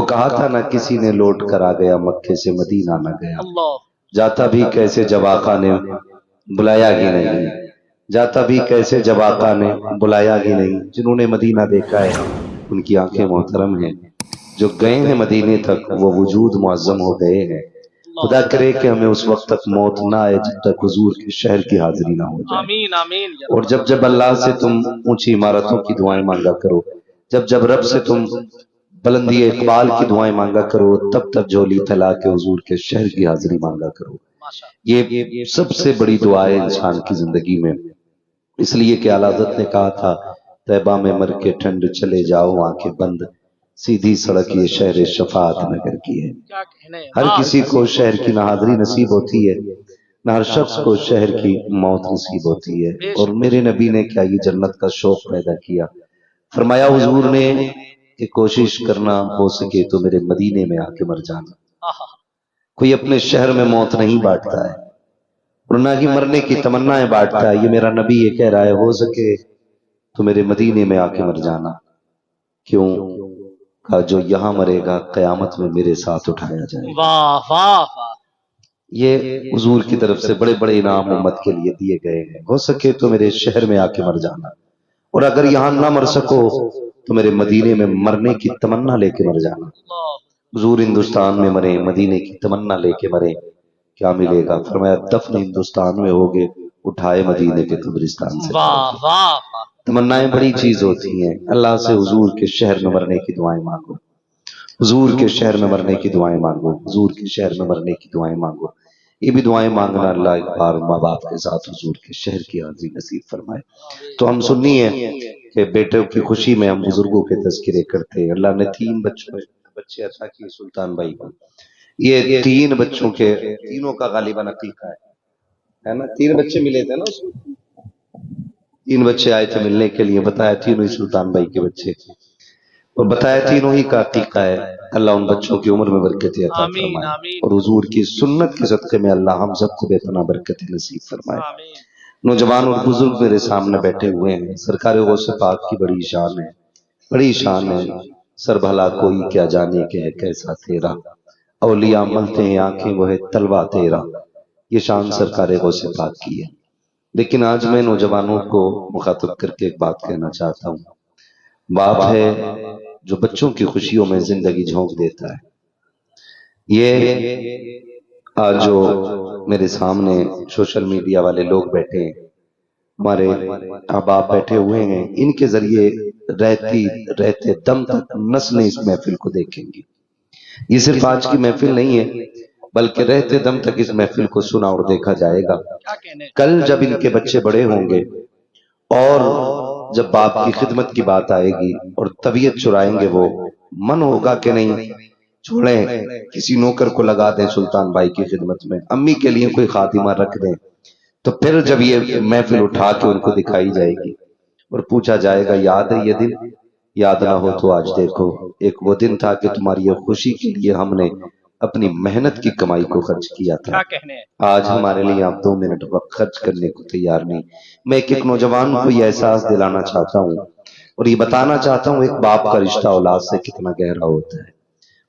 کہا تھا نہ کسی نے لوٹ کر آ گیا مکے سے مدینہ نہ گیا، جاتا بھی کیسے جب آقا نے بلایا ہی نہیں، جاتا بھی کیسے جب آقا نے بلایا ہی نہیں۔ جنہوں نے مدینہ دیکھا ہے ان کی آنکھیں محترم ہیں، جو گئے ہیں مدینے تک وہ وجود معظم ہو گئے ہیں۔ خدا کرے کہ ہمیں اس وقت تک موت نہ آئے جب تک حضور کے شہر کی حاضری نہ ہو جائے۔ آمین آمین یا اور جب جب اللہ سے تم اونچی عمارتوں کی دعائیں مانگا کرو، جب جب رب سے تم بلندی اقبال کی دعائیں مانگا کرو، تب تب جھولی پھیلا کے حضور کے شہر کی حاضری مانگا کرو۔ ماشاء یہ سب سے بڑی دعا ہے انسان کی زندگی میں، اس لیے کہ اعلیٰ حضرت نے کہا تھا طیبہ میں مر کے ٹھنڈ چلے جاؤ آنکھیں بند، سیدھی سڑک یہ شہر شفاعت نگر کی ہے۔ کیا کہنے ہر کسی کو شہر کی نہ حاضری نصیب ہوتی ہے، نہ ہر شخص کو شہر کی موت نصیب ہوتی ہے۔ اور میرے نبی نے کیا یہ جنت کا شوق پیدا کیا، فرمایا حضور نے کہ کوشش کرنا ہو سکے تو میرے مدینے میں آ کے مر جانا۔ آہا کوئی اپنے شہر میں موت نہیں بانٹتا ہے اور نہ ہی مرنے کی تمنائیں بانٹتا ہے۔ یہ میرا نبی یہ کہہ رہا ہے ہو سکے تو میرے مدینے میں آ کے مر جانا، کیوں کہا جو یہاں مرے گا قیامت میں میرے ساتھ اٹھایا جائے گا۔ واہ واہ واہ یہ حضور کی طرف سے بڑے بڑے انعام امت کے لیے دیے گئے ہیں۔ ہو سکے تو میرے شہر میں آ کے مر جانا، اور اگر یہاں نہ مر سکو تو میرے مدینے میں مرنے کی تمنا لے کے مر جانا۔ حضور ہندوستان میں مرے، مدینے کی تمنا لے کے مرے، کیا ملے گا؟ فرمایا دفن ہندوستان میں ہوگے، اٹھائے مدینے کے قبرستان سے۔ واہ واہ واہ تمنائیں بڑی چیز ہوتی ہیں، اللہ سے حضور کے شہر میں مرنے کی دعائیں مانگو، حضور کے شہر میں مرنے کی دعائیں مانگو، حضور کے شہر میں مرنے کی دعائیں مانگو۔ یہ بھی دعائیں مانگنا اللہ ایک بار ماں باپ کے ساتھ حضور کے شہر کی حاضری نصیب فرمائے۔ تو ہم سننی ہے کہ بیٹوں کی خوشی میں ہم بزرگوں کے تذکرے کرتے ہیں۔ اللہ نے 3 بچے عطا کیے سلطان بھائی کو، یہ 3 بچوں کے تینوں کا غالباً عقیقہ ہے نا، 3 بچے ملے تھے نا اس کو، 3 بچے آئے تھے ملنے کے لیے، بتایا تینوں ہی سلطان بھائی کے بچے، اور بتایا تینوں ہی کا عقیقہ ہے۔ اللہ ان بچوں کی عمر میں برکت عطا آمین فرمائے، آمین اور حضور کی سنت کے صدقے میں اللہ ہم سب کو بے پناہ برکت نصیب فرمائے۔ آمین نوجوان اور بزرگ میرے سامنے بیٹھے ہوئے ہیں، سرکار غوث پاک کی بڑی شان ہے، بڑی شان ہے۔ سر بھلا کوئی کیا جانے کہ ہے کیسا تیرا، اولیاء ملتے ہیں آنکھیں وہ ہے تلوہ تیرا، یہ شان سرکار غوث پاک کی ہے۔ لیکن آج میں نوجوانوں کو مخاطب کر کے ایک بات کہنا چاہتا ہوں، باپ ہے جو بچوں کی خوشیوں میں زندگی جھونک دیتا ہے۔ یہ آج جو میرے سامنے سوشل میڈیا والے لوگ بیٹھے ہیں، ہمارے احباب بیٹھے ہوئے ہیں، ان کے ذریعے رہتے دم تک نسلیں اس محفل کو دیکھیں گی۔ یہ صرف آج کی محفل نہیں ہے بلکہ رہتے دم تک اس محفل کو سنا اور دیکھا جائے گا۔ کیا کہنے کل جب ان کے بچے بڑے ہوں گے اور جب باپ کی خدمت کی بات آئے گی اور طبیعت چرائیں گے، وہ من ہوگا کہ نہیں چھوڑیں کسی نوکر کو لگا دیں سلطان بھائی کی خدمت میں، امی کے لیے کوئی خاتمہ رکھ دیں۔ تو پھر جب یہ محفل اٹھا کے ان کو دکھائی جائے گی اور پوچھا جائے گا یاد ہے یہ دن؟ یاد نہ ہو تو آج دیکھو، ایک وہ دن تھا کہ تمہاری یہ خوشی کے لیے ہم نے اپنی محنت کی کمائی کو خرچ کیا تھا، کیا کہنے آج ہمارے لیے آپ 2 منٹ وقت خرچ کرنے کو تیار نہیں۔ میں ایک نوجوان کو یہ احساس دلانا چاہتا ہوں اور یہ بتانا چاہتا ہوں ایک باپ کا رشتہ اولاد سے کتنا گہرا ہوتا ہے۔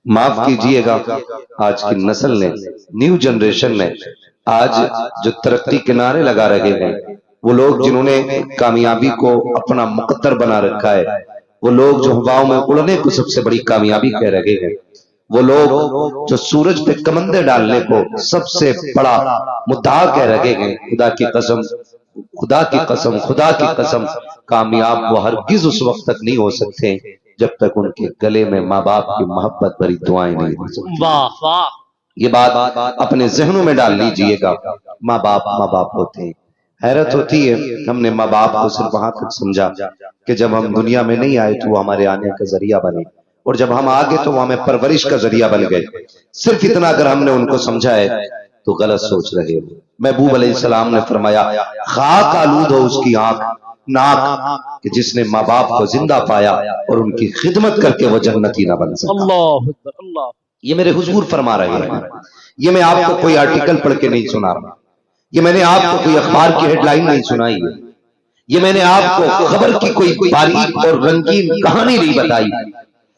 معاف کیجئے گا، آج کی نسل نے، نیو جنریشن نے آج جو ترقی کے نعرے لگا رہے ہیں، وہ لوگ جنہوں نے کامیابی کو اپنا مقدر بنا رکھا ہے، وہ لوگ جو ہواؤں میں اڑنے کو سب سے بڑی کامیابی کہہ رہے ہیں، وہ لوگ جو سورج پہ کمندے ڈالنے کو سب سے بڑا مدعا کہہ رہے ہیں، خدا کی قسم خدا کی قسم خدا کی قسم کامیاب وہ ہرگز اس وقت تک نہیں ہو سکتے جب تک ان کے گلے میں ماں باپ کی محبت بھری دعائیں نہیں ہو سکتی۔ واہ واہ یہ بات اپنے ذہنوں میں ڈال لیجئے گا، ماں باپ ہوتے ہیں۔ حیرت ہوتی ہے ہم نے ماں باپ کو صرف وہاں تک سمجھا کہ جب ہم دنیا میں نہیں آئے تو وہ ہمارے آنے کا ذریعہ بنے، اور جب ہم آگے تو وہ ہمیں پرورش کا ذریعہ بن گئے۔ صرف اتنا اگر ہم نے ان کو سمجھا ہے تو غلط سوچ رہے ہو۔ محبوب علیہ السلام نے فرمایا خاک آلود ہو اس کی آنکھ ناک کہ جس نے ماں باپ کو زندہ پایا اور ان کی خدمت کر کے وہ جنتی نہ بن سکا۔ اللہ اکبر اللہ، یہ میرے حضور فرما رہے ہیں، یہ میں آپ کو کوئی آرٹیکل پڑھ کے نہیں سنا رہا، یہ میں نے آپ کو کوئی اخبار کی ہیڈ لائن نہیں سنائی ہے، یہ میں نے آپ کو خبر کی کوئی باریک اور رنگین کہانی نہیں بتائی،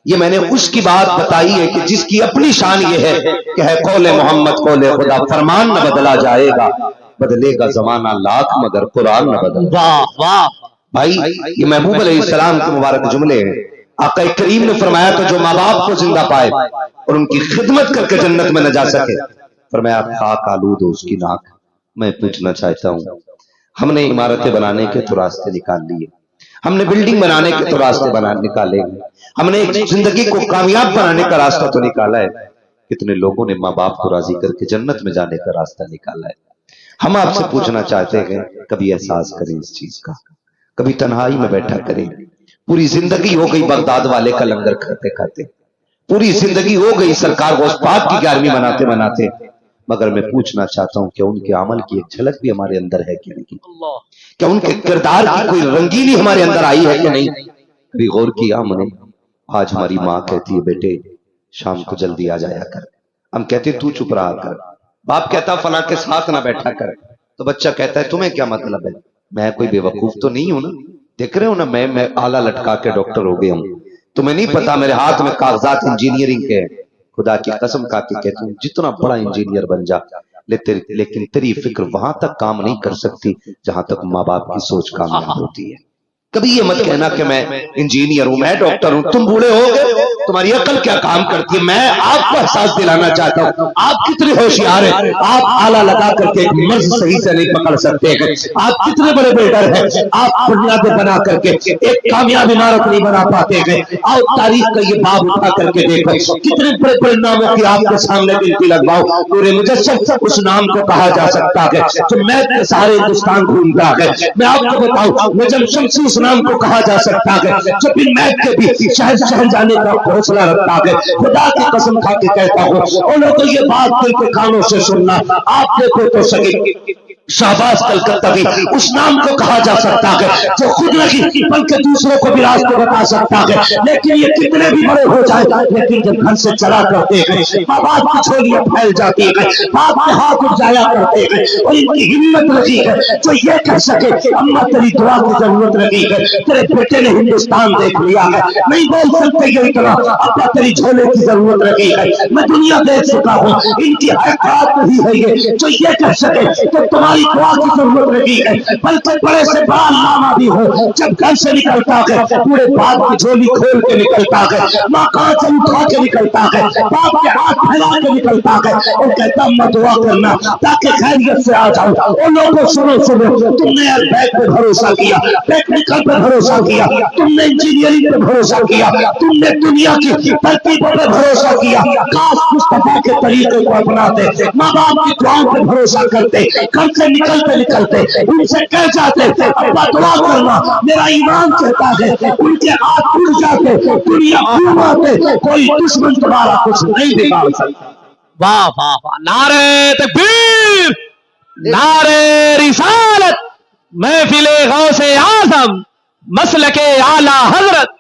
یہ میں نے اس کی بات بتائی ہے کہ جس کی اپنی شان یہ ہے کہ ہے قول محمد قول خدا، فرمان نہ بدلا جائے گا، بدلے گا زمانہ لاکھ مگر قرآن نہ بدلا۔ واہ واہ بھائی یہ محبوب علیہ السلام کے مبارک جملے ہیں۔ آقا کریم نے فرمایا تو جو ماں باپ کو زندہ پائے اور ان کی خدمت کر کے جنت میں نہ جا سکے، فرمایا خاک آلود ہو اس کی ناک۔ میں پوچھنا چاہتا ہوں، ہم نے عمارتیں بنانے کے تو راستے نکال لیے، ہم نے بلڈنگ بنانے کے تو راستے نکالے، ہم نے زندگی کو کامیاب بنانے کا راستہ تو نکالا ہے، کتنے لوگوں نے ماں باپ کو راضی کر کے جنت میں جانے کا راستہ نکالا ہے۔ ہم آپ سے پوچھنا چاہتے ہیں کبھی احساس کریں اس چیز کا، کبھی تنہائی میں بیٹھا کریں۔ پوری زندگی ہو گئی بغداد والے کا لنگر کھاتے کھاتے، پوری زندگی ہو گئی سرکار غوث پاک کی 11ویں مناتے مناتے، مگر میں پوچھنا چاہتا ہوں کہ ان کے عمل کی ایک جھلک بھی ہمارے اندر ہے کہ نہیں؟ اللہ کیا ان کے کردار کی کوئی رنگینی ہمارے اندر آئی ہے کہ نہیں؟ کبھی غور کیا ہم نے؟ آج ہماری ماں کہتی ہے بیٹے شام کو جلدی آ جایا کر، ہم کہتے تو چپ رہا کر، باپ کہتا فلاں کے ساتھ نہ بیٹھا کر، تو بچہ کہتا ہے تمہیں کیا مطلب ہے؟ میں کوئی بے وقوف تو نہیں ہوں نا؟ دیکھ رہے ہو نا میں آلہ لٹکا کے ڈاکٹر ہو گیا ہوں، تمہیں نہیں پتا میرے ہاتھ میں کاغذات انجینئرنگ کے ہیں۔ خدا کی قسم کھا کے کہتا ہوں جتنا بڑا انجینئر بن جا، لیکن تیری فکر وہاں تک کام نہیں کر سکتی جہاں تک ماں باپ کی سوچ کامیاب ہوتی ہے۔ کبھی یہ مت کہنا کہ میں انجینئر ہوں، میں ڈاکٹر ہوں، تم بوڑھے ہو گئے تمہاری عقل کیا کام کرتی ہے؟ میں آپ کو احساس دلانا چاہتا ہوں آپ کتنے ہوشیار ہیں، آپ آلہ لگا کر کے ایک مرض صحیح سے نہیں پکڑ سکتے ہیں، آپ کتنے بڑے بلڈر ہیں، آپ بنیادیں بنا کر کے ایک کامیاب عمارت نہیں بنا پاتے ہیں۔ آؤ تاریخ کا یہ باب اٹھا کر کے دیکھو کتنے بڑے بڑے ناموں کی آپ کے سامنے گنتی لگواؤ، پورے مجسم اس نام کو کہا جا سکتا ہے جو میں سارے ہندوستان گھومتا ہے۔ میں آپ کو بتاؤں نجم شمسی اس نام کو کہا جا سکتا ہے جو بن میک کے بھی شہر شہر جانے کا حوصلہ رکھتا ہے۔ خدا کی قسم کھا کے کہتا ہوں ان لوگوں کو یہ بات دل کے کانوں سے سننا، آپ دیکھو تو صحیح شہباز کلکتوی اس نام کو کہا جا سکتا ہے جو خود نہیں بلکہ دوسروں کو بھی راستہ بتا سکتا ہے، لیکن یہ کتنے بھی بڑے ہو جائے لیکن جب گھر سے چلا کرتے ہیں ماں باپ کی چھولیاں پھیل جاتی ہے، باپ کے ہاتھ اٹھ جایا کرتے ہیں اور ان کی ہمت رہی ہے جو یہ کہہ سکے اماں تیری دعا کی ضرورت رہی ہے، تیرے بیٹے نے ہندوستان دیکھ لیا ہے، نہیں بول سکتے یہ اتنا، ابا تیری جھولے کی ضرورت رہی ہے، میں دنیا دیکھ چکا ہوں، ان کی حقیقت نہیں ہے یہ جو یہ کہہ سکے کہ تمہاری دعا کی ضرورت رہی ہے، بلکہ بڑے سے بڑا علامہ بھی ہو جب گھر سے نکلتا ہے پورے باپ کی جھولی کھول کے نکلتا ہے، ماں کہاں سے اٹھا کے نکلتا ہے، باپ کے ہاتھ پھیلا کے نکلتا ہے اور کہتا میں دعا کرنا تاکہ خیریت سے آ جاؤں۔ ان لوگوں سنو تم نے ایئر بیگ پہ بھروسہ کیا، ٹیکنیکل پہ بھروسہ کیا، تم نے انجینئرنگ پہ بھروسہ کیا، تم نے دنیا کی ترتیبوں پہ بھروسہ کیا، کاش مصطفیٰ کے طریقے کو اپناتے، ماں باپ کی دعاؤں پہ بھروسہ کرتے، گھر سے نکلتے ان سے کہہ جاتے ابا دعا کرنا میرا ایمان کہتا ہے، ان کے ہاتھ اٹھ جاتے، دنیا گھوماتے، کوئی دشمن تمہارا کچھ نہیں بگاڑ سکتا۔ واہ واہ واہ، نعرہ تکبیر، نعرہ رسالت، محفل غوث اعظم، مسلک اعلی حضرت،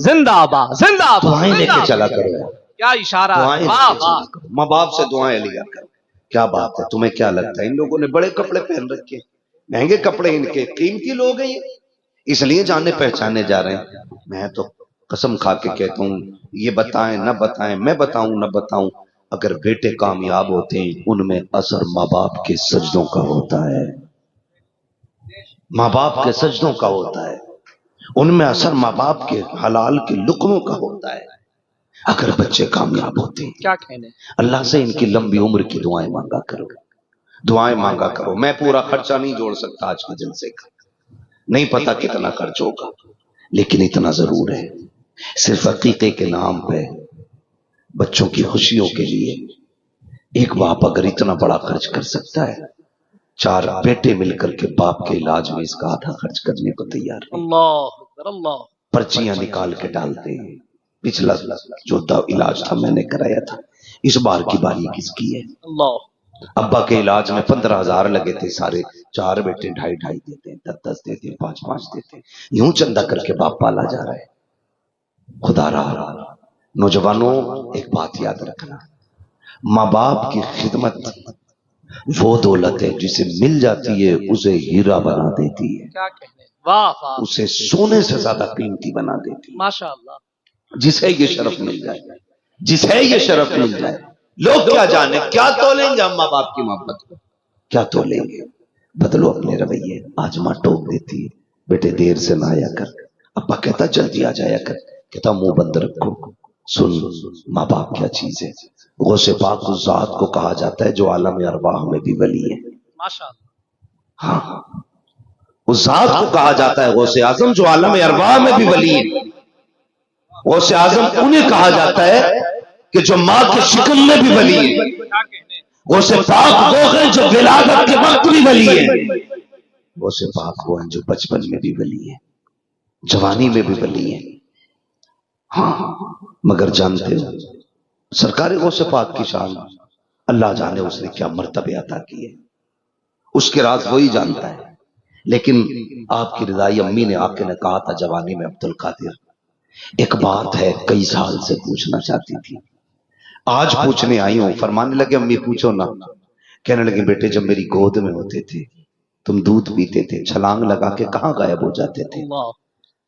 زندہ باد زندہ باد۔ دعائیں لے کے چلا کرو، کیا اشارہ، دعائیں لے واہ کے واہ، چلا کرو، ماں باپ سے دعائیں لیا کرو۔ کیا بات ہے، تمہیں کیا لگتا ہے ان لوگوں نے بڑے کپڑے پہن رکھے، مہنگے کپڑے، ان کے قیمتی لوگ ہیں یہ، اس لیے جانے پہچانے جا رہے ہیں؟ میں تو قسم کھا کے کہتا ہوں یہ بتائیں نہ بتائیں، میں بتاؤں نہ بتاؤں، اگر بیٹے کامیاب ہوتے ہیں ان میں اثر ماں باپ کے سجدوں کا ہوتا ہے، ماں باپ کے سجدوں کا ہوتا ہے، ان میں اثر ماں باپ کے حلال کے لقموں کا ہوتا ہے۔ اگر بچے کامیاب ہوتے ہیں کیا کہنے، اللہ سے ان کی لمبی عمر کی دعائیں مانگا کرو، دعائیں مانگا کرو۔ میں پورا خرچہ نہیں جوڑ سکتا آج کے جلسے کا، نہیں پتا کتنا خرچ ہوگا، لیکن اتنا ضرور ہے صرف عقیقے کے نام پہ بچوں کی خوشیوں کے لیے ایک باپ اگر اتنا بڑا خرچ کر سکتا ہے، 4 بیٹے مل کر کے باپ کے علاج میں اس کا آدھا خرچ کرنے کو تیار ہیں، اللہ اکبر، اللہ، پرچیاں نکال کے ڈالتے ہیں۔ پچھلا جو علاج تھا میں نے کرایا تھا، اس بار کی باری کس کی ہے؟ اللہ، ابا کے علاج میں 15,000 لگے تھے، سارے 4 بیٹے 2.5 دیتے ہیں، 10 دیتے ہیں، 5 دیتے ہیں، یوں چندہ کر کے باپ پالا جا رہا ہے۔ خدا رہا نوجوانوں ایک بات یاد رکھنا، ماں باپ کی خدمت وہ دولت ہے جسے مل جاتی ہے اسے ہیرا بنا دیتی ہے، کیا کہنے، واہ واہ، اسے سونے سے زیادہ قیمتی بنا دیتی ہے۔ ماشاء اللہ، جسے یہ شرف مل جائے، جسے یہ شرف مل جائے. لوگ کیا جانے، کیا تولیں گے ہم ماں باپ کی محبت کو، کیا تولیں گے. بدلو اپنے رویے. آج ماں ٹوک دیتی ہے، بیٹے دیر سے نہ آیا کر. ابا کہتا جلدی آ جایا کر، کہتا منہ بند رکھو. سن ماں باپ کیا چیز ہے. غوث پاک اس ذات کو کہا جاتا ہے جو عالم ارواح میں بھی ولی ہے. ماشاءاللہ. ہاں، اس ذات کو کہا جاتا ہے غوث اعظم جو عالم ارواح میں بھی ولی ہے. غوث اعظم انہیں کہا جاتا ہے کہ جو ماں کے شکم میں بھی ولی ہے. غوث پاک وہ ہیں جو ولادت کے وقت بھی ولی ہے. غوث پاک وہ ہیں جو بچپن میں بھی ولی ہے، جوانی میں بھی ولی ہے. ہاں، مگر جانتے ہو سرکار غوث پاک کی شان اللہ جانے اس نے کیا مرتبے عطا کیے، اس کے راز وہی جانتا ہے. لیکن آپ کی رضائی امی نے آپ کے نے کہا تھا جوانی میں عبد القادر ایک بات ہے کئی سال سے پوچھنا چاہتی تھی، آج پوچھنے آئی ہوں. فرمانے لگے امی پوچھو نا. کہنے لگے بیٹے جب میری گود میں ہوتے تھے تم دودھ پیتے تھے، چھلانگ لگا کے کہاں غائب ہو جاتے تھے؟ اللہ.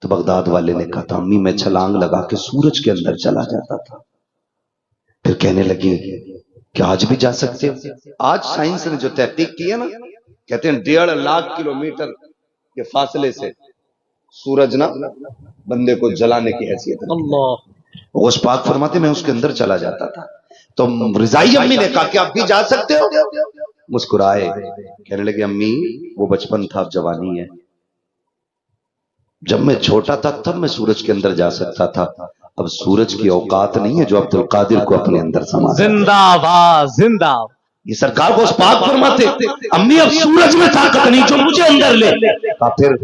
تو بغداد والے نے کہا تھا امی میں چھلانگ لگا کے سورج کے اندر چلا جاتا تھا. پھر کہنے لگی کہ آج بھی جا سکتے ہو؟ آج سائنس نے جو تحقیق کی ہے نا، کہتے ہیں 1.5 لاکھ کلومیٹر کے فاصلے سے سورج نا بندے کو جلانے کی حیثیت ہے. اللہ. غوث پاک فرماتے میں اس کے اندر چلا جاتا تھا. تو رضائی امی نے کہا کہ آپ بھی جا سکتے ہو؟ مسکرائے. کہنے لگے امی وہ بچپن تھا اب جوانی ہے. جب میں چھوٹا تھا تب میں سورج کے اندر جا سکتا تھا، اب سورج کی اوقات نہیں ہے جو عبد القادر کو اپنے اندر سما. زندہ باد زندہ. یہ سرکار کو اس پاک فرماتے امی اب سورج میں طاقت نہیں جو مجھے اندر لے. پھر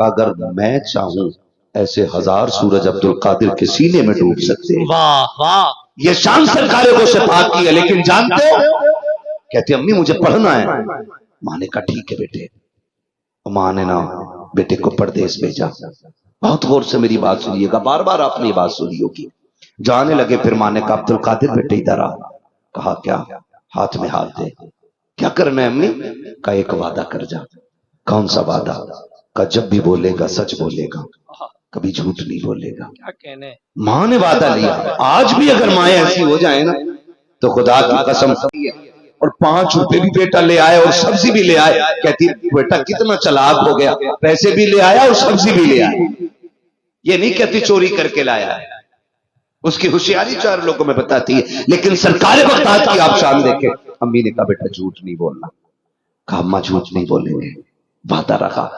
اگر میں چاہوں ایسے 1000 سورج عبد القادر کے سینے میں ڈوب سکتے. واہ واہ. یہ شان سرکار کو سے پاک کی ہے. لیکن جانتے ہو کہتے امی مجھے پڑھنا ہے. ماں نے کہا ٹھیک ہے بیٹے. ماں نے نا بیٹے کو پردیس بھیجا. بہت غور سے میری بات سنیے گا، بار بار آپ نے یہ بات سنی ہوگی. جانے لگے پھر ماں نے کہا عبد القادر بیٹے ادھر آ. کہا کیا؟ ہاتھ میں ہاتھ دے. کیا کرنا ہے امی؟ کہا ایک وعدہ کر جا. کون سا وعدہ؟ کہا جب بھی بولے گا سچ بولے گا، کبھی جھوٹ نہیں بولے گا. کیا کہنے. ماں نے وعدہ لیا. آج بھی اگر مائیں ایسی ہو جائیں نا تو خدا کی قسم اور 5 روپے بھی بیٹا لے آئے اور سبزی بھی لے آئے، کہتی بیٹا کتنا چلاک ہو گیا، پیسے بھی لے آیا اور سبزی بھی لے آیا. یہ نہیں کہتی چوری کر کے لایا ہے، اس کی ہوشیاری 4 لوگوں میں بتاتی ہے. لیکن سرکار وقت کی آپ شان دیکھیں. امی نے کہا بیٹا جھوٹ نہیں بولنا. کہا اماں جھوٹ نہیں بولیں گے. وعدہ رکھا.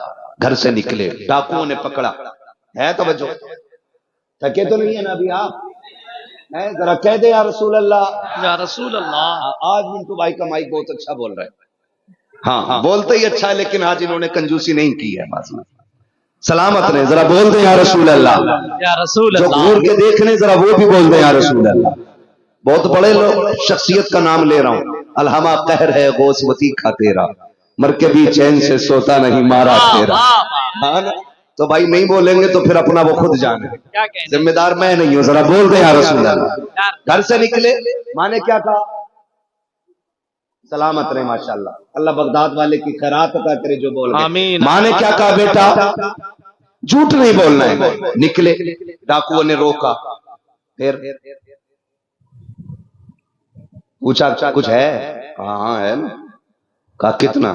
گھر سے نکلے، ڈاکوؤں نے پکڑا. ہے توجہ؟ تھکے تو نہیں ہے نا ابھی آپ؟ ذرا کہہ دے یا رسول اللہ. یا رسول اللہ. آج منٹو بھائی کا مائک بہت اچھا بول رہا ہے. ہاں بولتے ہی اچھا ہے، لیکن آج انہوں نے کنجوسی نہیں کی ہے. بات میں سلامت رہے. ذرا بول دیں یا رسول اللہ. یا رسول جو اللہ. گھور کے دیکھ لیں ذرا وہ بھی بول دیں یا رسول اللہ. بہت بڑے لوگ شخصیت کا نام لے رہا ہوں. الہما قہر ہے غوث وطی کا تیرا، مر کے بھی چین سے سوتا نہیں مارا تیرا. ہاں نا؟ تو بھائی نہیں بولیں گے تو پھر اپنا وہ خود جانے، کیا کہنے. ذمہ دار میں نہیں ہوں. ذرا بول دیں یا رسول اللہ. گھر سے نکلے، ماں نے کیا کہا؟ سلامت رہے ماشاءاللہ. اللہ بغداد والے کی خیرات عطا کرے جو بول گئے. آمین. ماں نے کیا کہا بیٹا جھوٹ نہیں بولنا ہے. نکلے، ڈاکوؤں نے روکا. پھر پوچھا کچھ ہے؟ ہاں ہے نا. کہا کتنا؟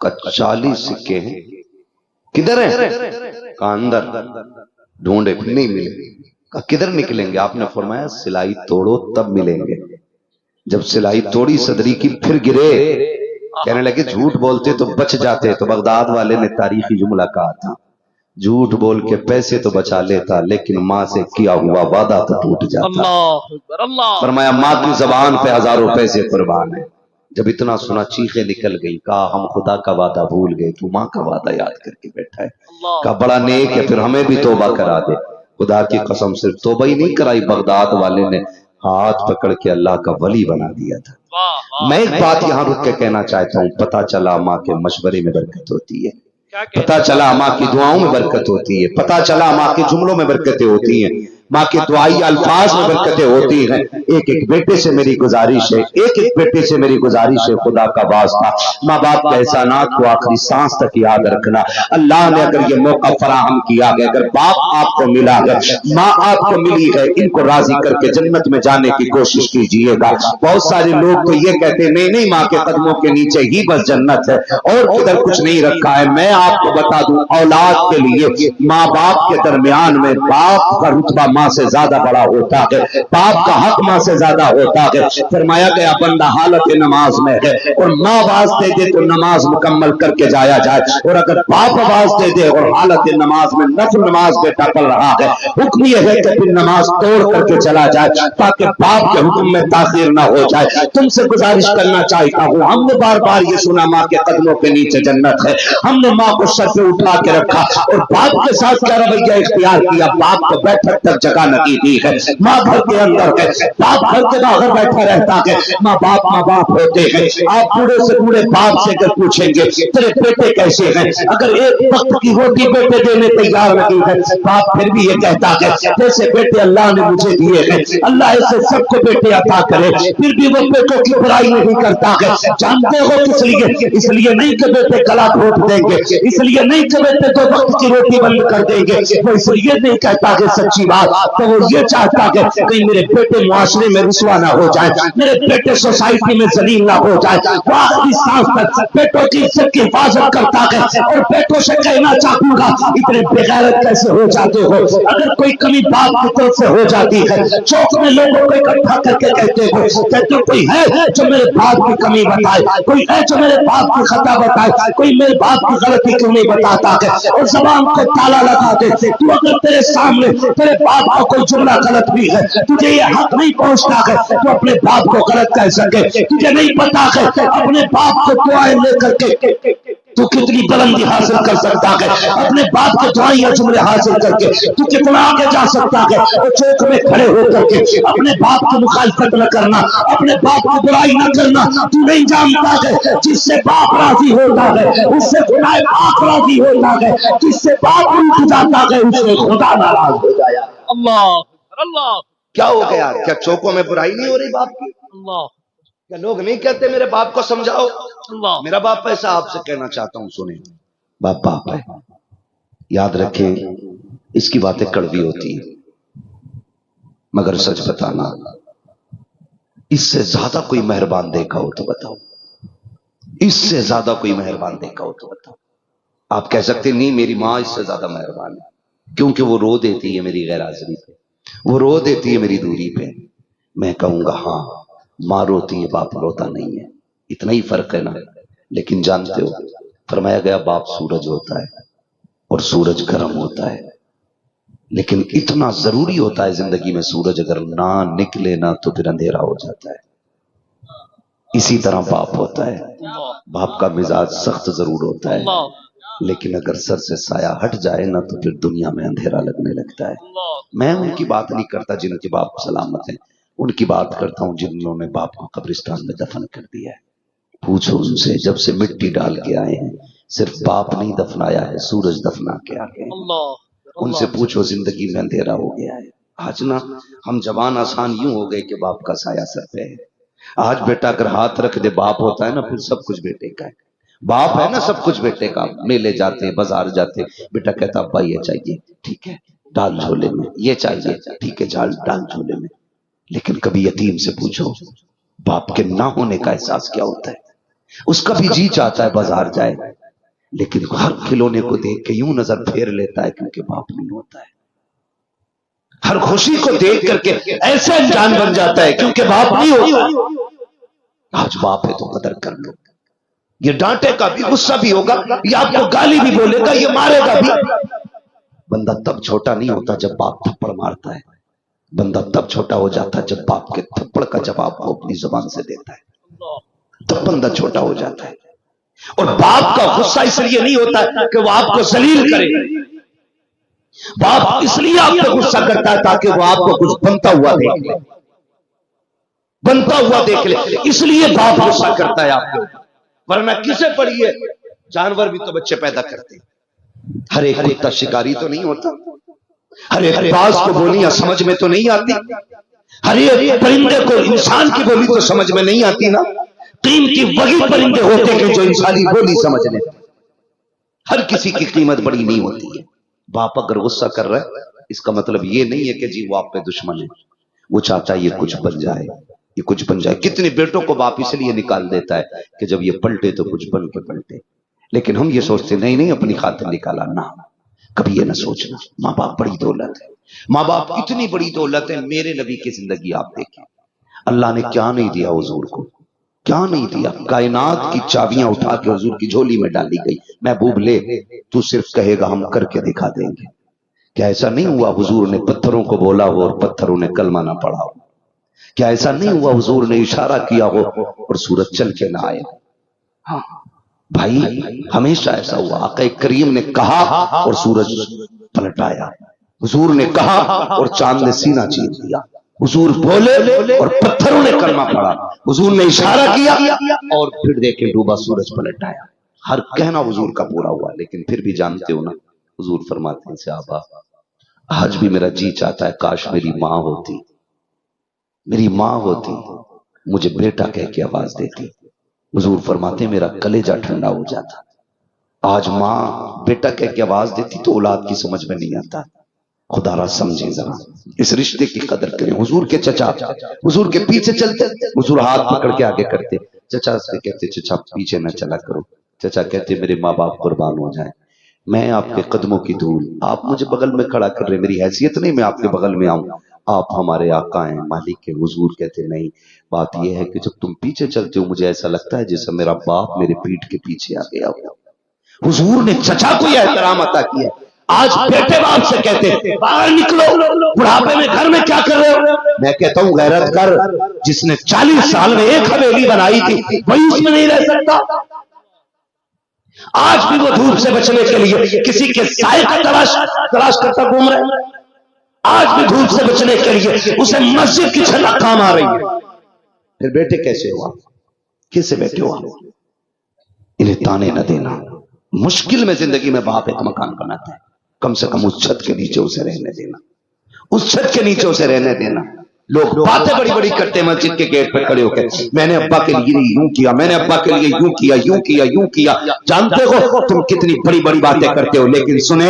کہا 40 سکے ہیں. کدھر ہیں؟ کہا اندر. ڈھونڈے پھر نہیں ملے. کہا کدھر نکلیں گے؟ آپ نے فرمایا سلائی توڑو تب ملیں گے. جب سلائی توڑی صدری کی پھر گرے. کہنے لگے جھوٹ بولتے تو بچ جاتے. تو بغداد والے نے تاریخی جملہ کہا تھا جھوٹ بول کے پیسے تو بچا لیتا لیکن ماں سے کیا ہوا وعدہ تو ٹوٹ جاتا. اللہ اکبر. اللہ. فرمایا ماں کی زبان پہ ہزاروں پیسے قربان ہیں. جب اتنا سنا چیخیں نکل گئی. کہا ہم خدا کا وعدہ بھول گئے، تو ماں کا وعدہ یاد کر کے بیٹھا ہے. کہا بڑا نیک ہے، پھر ہمیں بھی توبہ کرا دے. خدا کی قسم صرف توبہ ہی نہیں کرائی، بغداد والے نے ہاتھ پکڑ کے اللہ کا ولی بنا دیا تھا. میں ایک بات یہاں رک کے کہنا چاہتا ہوں. پتا چلا ماں کے مشورے میں برکت ہوتی ہے، پتا چلا ماں کی دعاؤں میں برکت ہوتی ہے، پتا چلا ماں کے جملوں میں برکتیں ہوتی ہیں. माँ के दुआई अल्फाज में बरकतें होती हैं। एक एक बेटे से मेरी गुजारिश है, एक एक बेटे से मेरी गुजारिश है, खुदा का वास्ता माँ बाप के एहसानात को आखिरी सांस तक याद रखना। अल्लाह ने अगर ये मौका फराहम किया है, अगर बाप आपको मिला है, माँ आपको मिली है, इनको राजी करके जन्नत में जाने की कोशिश कीजिएगा। बहुत सारे लोग तो ये कहते हैं नहीं नहीं, माँ के कदमों के नीचे ही बस जन्नत है और किधर कुछ नहीं रखा है। मैं आपको बता दूं, औलाद के लिए माँ बाप के दरमियान में बाप का रुतबा माँ से ज्यादा बड़ा होता है, बाप का हक माँ से ज्यादा होता है। फरमाया गया बंदा हालत नमाज में है और माँ आवाज दे दे तो नमाज मुकम्मल करके जाया जाए, और अगर बाप आवाज दे दे और हालत नमाज में नफल नमाज बेटा पढ़ रहा है, हुक्म यह है कि फिर नमाज तोड़ करके चला जाए ताकि बाप के हुक्म में ताखीर ना हो जाए। तुमसे गुजारिश करना चाहता हूँ, हमने बार बार ये सुना माँ के कदमों के नीचे जन्नत है, हमने माँ को सर पे उठा के रखा और बाप के साथ क्या रवैया इख्तियार किया, बाप को बैठक तक जगह नहीं दी है। माँ घर के अंदर है, बाप घर के बाहर बैठा रहता है। माँ बाप होते हैं। आप बूढ़े से बूढ़े बाप से अगर पूछेंगे तेरे बेटे कैसे हैं, अगर एक वक्त की रोटी बेटे देने तैयार नहीं है, बाप फिर भी ये कहता है जैसे बेटे अल्लाह ने मुझे दिए हैं, अल्लाह ऐसे सबको बेटे अता करे, फिर भी वो बेटों की बुराई नहीं करता है। जानते हो किस लिए? इसलिए नहीं कि बेटे गला घोट देंगे, इसलिए नहीं कि बेटे दो वक्त की रोटी बंद कर देंगे, वो इसलिए नहीं कहता है सच्ची बात, तो वो ये चाहता है कहीं मेरे बेटे मुआशरे में रुसवा ना हो जाए, मेरे बेटे सोसाइटी में जलील ना हो जाए। वो आखिरी सांस तक बेटों की इज्जत की हिफाजत करता है और बेटों से कहना चाहूंगा इतने बेगैरत कैसे हो जाते हो। अगर कोई कमी बाप की तरफ से हो जाती है, चौक में लोगों को इकट्ठा करके कहते हो कोई है जो मेरे बाप की कमी बताए, कोई है जो मेरे बाप की खता बताए, कोई मेरे बाप की गलती क्यों नहीं बताता है, और जबान को ताला लगा देते। तू अगर तेरे सामने तेरे बाप का कोई जुमला गलत भी है, तुझे ये हक नहीं पहुंचता है तो अपने बाप को गलत कह सके, तुझे नहीं पता है अपने बाप को दुआएं लेकर के तू कितनी बुलंदी हासिल कर सकता है, अपने बाप के दुआएं जुमले हासिल करके तू कितना आगे जा सकता है। और चौक में खड़े होकर के अपने बाप की मुखालफत न करना, अपने बाप की बुराई न करना, तू नहीं जानता है जिससे बाप राजी होता है उससे खुदा पाक राजी होता है, जिससे बाप उठ जाता है उससे खुदा नाराज हो जाया। अल्लाह अल्लाह, क्या हो गया? क्या चौकों में बुराई नहीं हो रही बाप की? अल्लाह क्या लोग नहीं कहते मेरे बाप को समझाओ? अल्लाह, मेरा बाप ऐसा आपसे कहना चाहता हूं, सुने, बाप बाप है, याद रखें इसकी बातें कड़वी होती हैं, मगर सच बताना इससे ज्यादा कोई मेहरबान देखा हो तो बताओ, इससे ज्यादा कोई मेहरबान देखा हो तो बताओ। आप कह सकते नहीं मेरी माँ इससे ज्यादा मेहरबान है, क्योंकि वो रो देती है मेरी गैर हाजिरी पे, वो रो देती है मेरी दूरी पे। मैं कहूंगा हाँ, माँ रोती है बाप रोता नहीं है, इतना ही फर्क है ना। लेकिन जानते हो फरमाया गया बाप सूरज होता है और सूरज गर्म होता है, लेकिन इतना जरूरी होता है जिंदगी में सूरज अगर ना निकले ना तो फिर अंधेरा हो जाता है। इसी तरह बाप होता है, बाप का मिजाज सख्त जरूर होता है, लेकिन अगर सर से साया हट जाए ना तो फिर दुनिया में अंधेरा लगने लगता है। मैं उनकी बात नहीं करता जिनके बाप सलामत हैं, उनकी बात करता हूं जिन्होंने बाप को कब्रिस्तान में दफन कर दिया है। पूछो उनसे, जब से मिट्टी डाल के आए हैं सिर्फ बाप नहीं दफनाया है, सूरज दफना के आ गए। उनसे पूछो जिंदगी में अंधेरा हो गया है। आज ना हम जवान आसान यूं हो गए कि बाप का साया सर पे है। आज बेटा अगर हाथ रख दे बाप होता है ना, फिर सब कुछ बेटे का है। बाप है ना, सब कुछ बेटे का। मेले जाते बाजार जाते, बेटा कहता अब्बा ये चाहिए, ठीक है डाल झोले में, ये चाहिए ठीक है डाल झोले में। लेकिन कभी यतीम से पूछो बाप के ना होने का एहसास क्या होता है। उसका भी जी चाहता है बाजार जाए, लेकिन हर खिलौने को देख के यूं नजर फेर लेता है क्योंकि बाप नहीं होता है। हर खुशी को देख करके ऐसे अनजान बन जाता है क्योंकि बाप नहीं होता। आज बाप है तो कदर कर लो। ये डांटेगा भी, गुस्सा भी होगा, ये आपको गाली भी बोलेगा, ये मारेगा भी। बंदा तब छोटा नहीं होता जब बाप थप्पड़ मारता है, बंदा तब छोटा हो जाता है जब बाप के थप्पड़ का जवाब वो अपनी जुबान से देता है, तब बंदा छोटा हो जाता है। और बाप का गुस्सा इसलिए नहीं होता कि वो आपको जलील करे, बाप इसलिए आप पे गुस्सा करता है ताकि वो आपको कुछ बनता हुआ देख ले, बनता हुआ देख ले, इसलिए बाप गुस्सा करता है आपको। वरना किसे पढ़िए, जानवर भी तो बच्चे पैदा करते हैं। हर एक कुत्ता शिकारी तो नहीं होता, हर एक बाज को बोलियां समझ में तो नहीं आती, हर एक परिंदे को इंसान की बोली तो समझ में नहीं आती ना। कीमती वही परिंदे होते हैं जो इंसानी बोली समझ लेते। हर किसी की कीमत बड़ी नहीं होती है। बाप अगर गुस्सा कर रहा है इसका मतलब ये नहीं है कि जी वो आप पे दुश्मन है, वो चाहता है ये कुछ बन जाए, ये कुछ बन जाए। कितने बेटों को बाप इसलिए निकाल देता है कि जब ये पलटे तो कुछ बन के पलटे। लेकिन हम ये सोचते नहीं नहीं अपनी खातिर निकाला ना, कभी ये ना सोचना। माँ बाप बड़ी दौलत है, माँ बाप इतनी बड़ी दौलत है। मेरे नबी की जिंदगी आप देखें, अल्लाह ने क्या नहीं दिया हुजूर को, क्या नहीं दिया। कायनात की चाबियां उठा के हुजूर की झोली में डाली गई। महबूब ले, तू सिर्फ कहेगा हम करके दिखा देंगे। क्या ऐसा नहीं हुआ हुजूर ने पत्थरों को बोला हो और पत्थरों ने कलमा ना पढ़ा हो? क्या ऐसा नहीं हुआ हुजूर ने इशारा किया हो और सूरज चल के ना आया? हाँ भाई, हमेशा ऐसा हुआ। आका करीम ने कहा और सूरज पलट आया, हुजूर ने कहा और चांद ने सीना चीर दिया। हुजूर बोले और पत्थरों ने कलमा पढ़ा, हुजूर ने इशारा किया और फिर देखे डूबा सूरज पलट आया। हर कहना हुजूर का पूरा हुआ। लेकिन फिर भी जानते हो ना, हुजूर फरमाते हैं सहाबा, आज भी मेरा जी चाहता है काश मेरी माँ होती, मेरी माँ होती, मुझे बेटा कह के आवाज देती। हुजूर फरमाते मेरा कलेजा ठंडा हो जाता। आज माँ बेटा कह के आवाज देती तो औलाद की समझ में नहीं आता। खुदारा समझे जरा, इस रिश्ते की कदर करें। हुजूर के चचा हुजूर के पीछे चलते, हुजूर हाथ पकड़ के आगे करते। चचा से कहते चचा पीछे न चला करो। चचा कहते मेरे माँ बाप कुर्बान हो जाए, मैं आपके कदमों की धूल, आप मुझे बगल में खड़ा कर रहे, मेरी हैसियत नहीं मैं आपके बगल में आऊं, आप हमारे आका हैं, मालिक के। हुजूर कहते नहीं, बात यह है कि जब तुम पीछे चलते हो मुझे ऐसा लगता है जैसे मेरा बाप मेरे पीठ के पीछे आ गया हो। हुजूर ने चचा को यह एहतराम अता किया। आज बेटे बाप से कहते बाहर निकलो, बुढ़ापे में घर में क्या कर रहे हो? मैं कहता हूं गैरत कर। जिसने 40 साल में एक हवेली बनाई थी वही उसमें नहीं रह सकता। आज भी वो धूप से बचने के लिए किसी के साए का तलाश करता घूम रहा है। आज भी धूप से बचने के लिए उसे मस्जिद की छत काम आ रही है। फिर बेटे कैसे हुआ, किससे बेटे हुआ? इन्हें ताने न देना। मुश्किल में जिंदगी में बाप एक मकान बनाता है, कम से कम उस छत के नीचे उसे रहने देना, उस छत के नीचे उसे रहने देना। लोग बातें बड़ी बड़ी करते हैं मस्जिद के गेट पर खड़े होकर, मैंने अब्बा के लिए यूं किया, मैंने अब्बा के लिए यूं किया, यूं किया, यूं किया। जानते हो तुम कितनी बड़ी बड़ी बातें करते हो, लेकिन सुने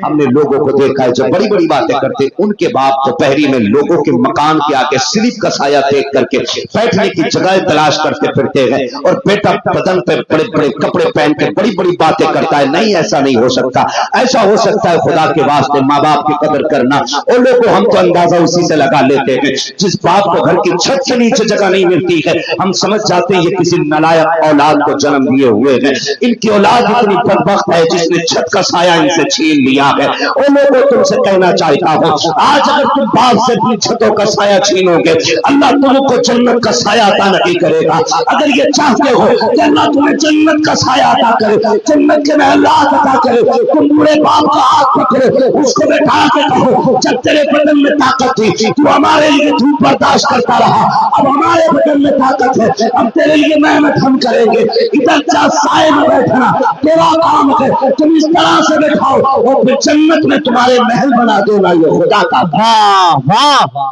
हमने लोगों को देखा है जो बड़ी बड़ी बातें करते, उनके बाप दोपहरी में लोगों के मकान के आगे स्लिप का साया देख करके बैठने की जगह तलाश करते फिरते हैं, और बेटा बदन पे बड़े बड़े कपड़े पहन के बड़ी बड़ी बातें करता है। नहीं, ऐसा नहीं हो सकता। ऐसा हो सकता है खुदा के वास्ते माँ बाप की कदर करना। और लोगों हम तो अंदाजा उसी से लगा लेते हैं। जिस बाप को घर की छत के नीचे जगह नहीं मिलती है, हम समझ जाते हैं ये किसी नालायक औलाद को जन्म दिए हुए हैं। इनकी औलाद इतनी बदबख्त है जिसने छत का साया इनसे छीन लिया है। और लोगों तुमसे कहना चाहता हूं, आज अगर तुम बाप से अपनी छतों का साया छीनोगे, अल्लाह तुमको जन्नत का साया अता नहीं करेगा। अगर ये चाहते हो कि अल्लाह तुम्हें जन्नत का साया अता करे, जन्नत के महलात अता करे, तुम बूढ़े बाप का हाथ पकड़ो, उसको बैठा के कहो जब तेरे बदन में ताकत थी तू हमारे लिए धूप बर्दाश्त करता रहा, अब हमारे बदन में ताकत है, अब तेरे लिए मेहनत हम करेंगे। इधर जा साए में बैठना तेरा काम है, तुम इस तरह से बैठाओ और फिर जन्नत में तुम्हारे महल बना देना। ये खुदा का। वाह वाह वाह,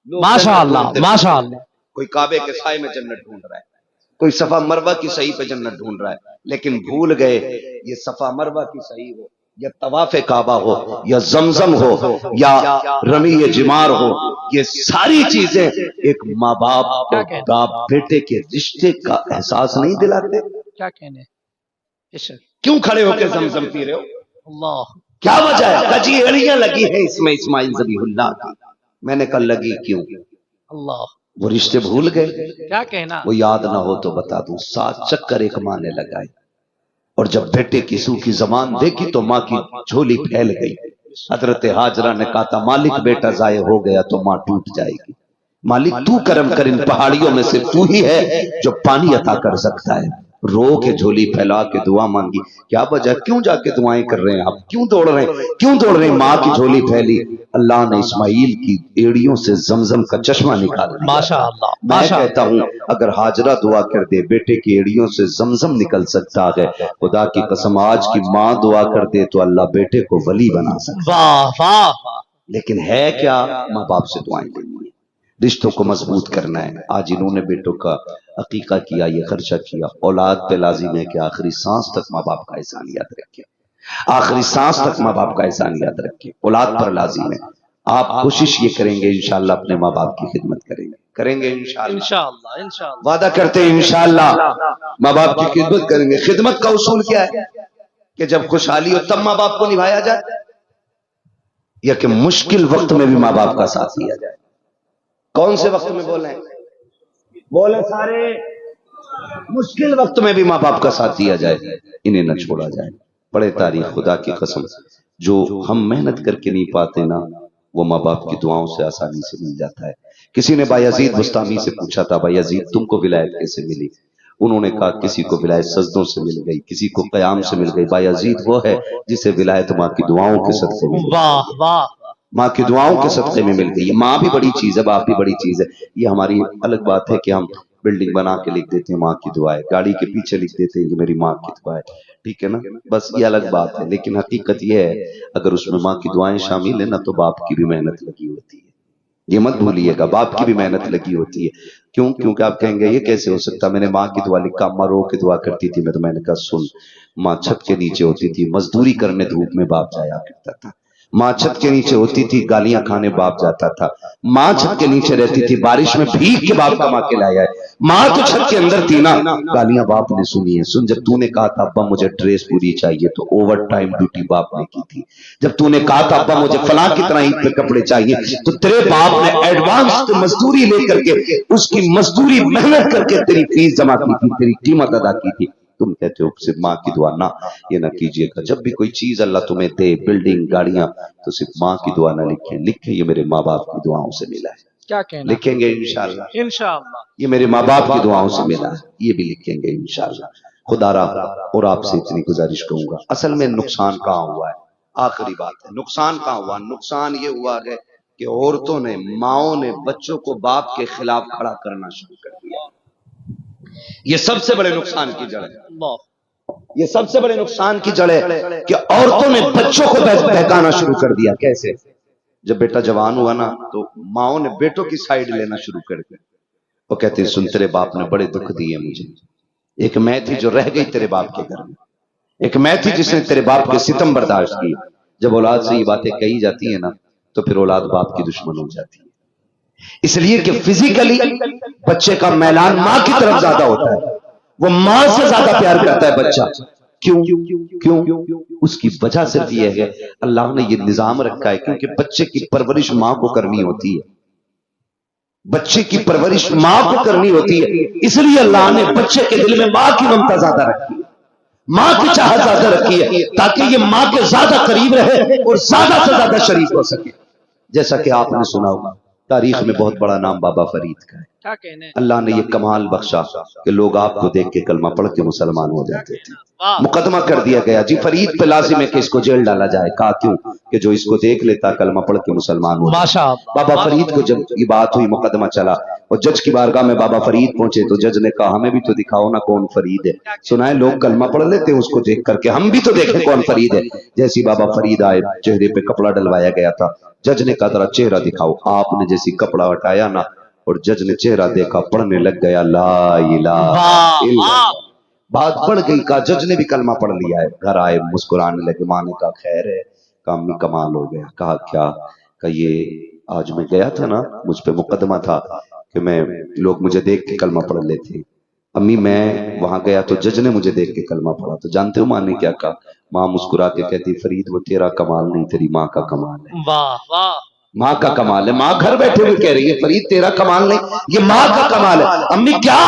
माशाअल्लाह माशाअल्लाह। कोई काबे के साए में जन्नत ढूंढ रहा है, कोई सफा मरवा की सही पे जन्नत ढूंढ रहा है, लेकिन भूल गए ये सफा मरवा की सही हो या तवाफे काबा हो या जमजम हो या रमी जिमार हो, ये सारी चीजें एक माँ बाप बाप बेटे के रिश्ते का एहसास नहीं दिलाते। क्या कहने, क्यों खड़े होकर जमजम पी रहे हो? अल्लाह, क्या वजह है? कजी एड़ियां लगी है इसमें इस्माइल ज़बीहुल्लाह की। मैंने कल लगी क्यों? अल्लाह, वो रिश्ते भूल गए। क्या कहना, वो याद ना हो तो बता दूं, 7 चक्कर एक माँ ने लगाए, और जब बेटे की सूखी जबान देखी तो माँ की झोली फैल गई। हजरत हाजरा ने कहा था मालिक बेटा जाए हो गया तो माँ टूट जाएगी। मालिक तू करम कर, इन पहाड़ियों में से तू ही है जो पानी अता कर सकता है। रो के झोली फैला के दुआ मांगी। क्या वजह, क्यों जाके दुआएं कर रहे हैं आप, क्यों दौड़ रहे हैं, क्यों दौड़ रहे हैं? माँ की झोली फैली, अल्लाह ने इस्माइल की एड़ियों से जमजम का चश्मा निकाल दिया। माशाअल्लाह, मैं माशाअल्लाह। कहता हूं अगर हाजरा दुआ कर दे बेटे की एड़ियों से जमजम निकल सकता है, खुदा की कसम आज की माँ दुआ कर दे तो अल्लाह बेटे को वली बना सकता है। वाह वाह वाह। लेकिन है क्या, माँ बाप से दुआएं लेनी है, रिश्तों को मजबूत करना है। आज इन्होंने बेटों का अकीका किया, ये खर्चा किया, औलाद पे लाजिम है कि आखिरी सांस तक माँ बाप का एहसान याद रखें, आखिरी सांस तक माँ बाप का एहसान याद रखें, औलाद पर लाजिम है। आप कोशिश ये करेंगे इंशाअल्लाह अपने माँ बाप की खिदमत करेंगे इंशाअल्लाह, इंशाअल्लाह इंशाअल्लाह। वादा करते हैं इंशाअल्लाह माँ बाप की खिदमत करेंगे। खिदमत का उसूल क्या है कि जब खुशहाली हो तब माँ बाप को निभाया जाए, या कि मुश्किल वक्त में भी माँ बाप का साथ दिया जाए? कौन से वक्त में बोले सारे, मुश्किल वक्त में भी माँ बाप का साथ दिया जाए, इन्हें न छोड़ा जाए। बड़े तारीख, खुदा की कसम, जो हम मेहनत करके नहीं पाते ना, वो माँ बाप की दुआओं से आसानी से मिल जाता है। किसी ने बायजीद बुस्तामी से पूछा था, बायजीद तुमको विलायत कैसे मिली? उन्होंने कहा किसी को विलायत सजदों से मिल गई, किसी को क़याम से मिल गई। बायजीद वो है जिसे विलायत माँ की दुआओं के सदक़े में, वाह वाह, माँ की दुआओं के सदक़े में मिल गई है। माँ भी बड़ी चीज है, बाप भी बड़ी चीज है। ये हमारी अलग बात है कि हम बिल्डिंग बना के लिख देते हैं माँ की दुआ है, गाड़ी के पीछे लिख देते हैं कि मेरी माँ की दुआ है, ठीक है ना, बस ये अलग बात है। लेकिन हकीकत ये है अगर उसमें माँ की दुआएं शामिल है ना तो बाप की भी मेहनत लगी होती है, ये मत भूलिएगा, बाप की भी मेहनत लगी होती है। क्यों? क्योंकि आप कहेंगे ये कैसे हो सकता, मैंने माँ की दुआ लिखा, अम्मा रो के दुआ करती थी। मैं तो मैंने कहा सुन, माँ छत के नीचे होती थी, मजदूरी करने धूप में बाप जाया करता था। माँ छत के नीचे होती थी, गालियां खाने बाप जाता था। माँ छत के नीचे रहती थी, बारिश में भीग के बाप कमा के लाया है। माँ तो छत के अंदर थी ना, गालियां बाप ने सुनी है। सुन, जब तूने कहा था अब्बा मुझे ड्रेस पूरी चाहिए तो ओवर टाइम ड्यूटी बाप ने की थी। जब तूने कहा था अब्बा मुझे फलां की तरह ईद पे कपड़े चाहिए तो तेरे बाप ने एडवांस मजदूरी लेकर के, उसकी मजदूरी मेहनत करके तेरी फीस जमा की थी, तेरी कीमत अदा की थी। तुम कहते हो सिर्फ माँ की दुआ, ना, ये ना कीजिएगा। जब भी कोई चीज अल्लाह तुम्हें दे, बिल्डिंग, गाड़ियां, तो सिर्फ माँ की दुआ ना लिखें ये मेरे माँ बाप की दुआओं से मिला है, क्या कहना, लिखेंगे इंशाअल्लाह, इंशाअल्लाह। ये मेरे माँ बाप की दुआओं से मिला है, ये भी लिखेंगे इंशाअल्लाह। खुदारा और आपसे इतनी गुजारिश करूंगा, असल में नुकसान कहाँ हुआ है, आखिरी बात है, नुकसान कहाँ हुआ? नुकसान ये हुआ है कि औरतों ने, माओ ने बच्चों को बाप के खिलाफ खड़ा करना शुरू कर दिया। ये सबसे बड़े नुकसान की जड़ है, ये सबसे बड़े नुकसान की जड़ है कि औरतों ने बच्चों को बहकाना शुरू कर दिया। कैसे? जब बेटा जवान हुआ ना तो माओ ने बेटों की साइड लेना शुरू कर दिया। वो कहते हैं सुन, तेरे बाप ने बड़े दुख दिए मुझे, एक मैं थी जो रह गई तेरे बाप के घर में, एक मैं थी जिसने तेरे बाप के सितम बर्दाश्त किए। जब औलाद से ये बातें कही जाती है ना तो फिर औलाद बाप की दुश्मन हो जाती है। इसलिए कि फिजिकली बच्चे का मैलान मां की तरफ ज्यादा होता है, वो मां से ज्यादा प्यार करता है बच्चा। क्यों? क्यों? उसकी वजह सिर्फ ये है अल्लाह ने ये निजाम रखा है क्योंकि बच्चे की परवरिश मां को करनी होती है, बच्चे की परवरिश मां को करनी होती है। इसलिए अल्लाह ने बच्चे के दिल में मां की ममता ज्यादा रखी है, मां की चाहत ज्यादा रखी है, ताकि ये मां के ज्यादा करीब रहे और ज्यादा से ज्यादा शरीफ हो सके। जैसा कि आपने सुना होगा तारीख में बहुत बड़ा नाम बाबा फरीद का है। क्या कहने, अल्लाह ने ये कमाल बख्शा कि लोग आपको देख के कलमा पढ़ के मुसलमान हो जाते थे। मुकदमा कर दिया गया जी फरीद पे लाजिम है कि इसको जेल डाला जाए। कहा क्यों? कि जो इसको देख लेता कलमा पढ़ के मुसलमान हो जाता। बाबा फरीद को जब ये बात हुई, मुकदमा चला और जज की बारगाह में बाबा फरीद पहुंचे तो जज ने कहा हमें भी तो दिखाओ ना कौन फरीद है। सुनाए लोग कलमा पढ़ लेते हैं उसको देख करके, हम भी तो देखें कौन फरीद है। जैसी बाबा फरीद आए, चेहरे पे कपड़ा डलवाया गया था। जज ने कहा जरा चेहरा दिखाओ। आपने जैसी कपड़ा हटाया ना और जज ने चेहरा देखा, पढ़ने लग गया ला इलाहा इल्लल्लाह। बात बढ़ गई, कहा जज ने भी कलमा पढ़ लिया है। घर आए मुस्कुराने लगे, माँ ने कहा खैर है? काम में कमाल हो गया। कहा क्या? कहा ये आज मैं गया था ना, मुझ पे मुकदमा था कि मैं, लोग मुझे देख के कलमा पढ़ लेते। अम्मी मैं वहां गया तो जज ने मुझे देख के कलमा पढ़ा। तो जानते हो माँ ने क्या कहा? माँ मुस्कुरा के कहती फरीद वो तेरा कमाल नहीं, तेरी माँ का कमाल है। वाह वाह, माँ का कमाल है। माँ घर बैठे हुए कह रही है फरीद तेरा कमाल नहीं, ये माँ का कमाल है। अम्मी क्या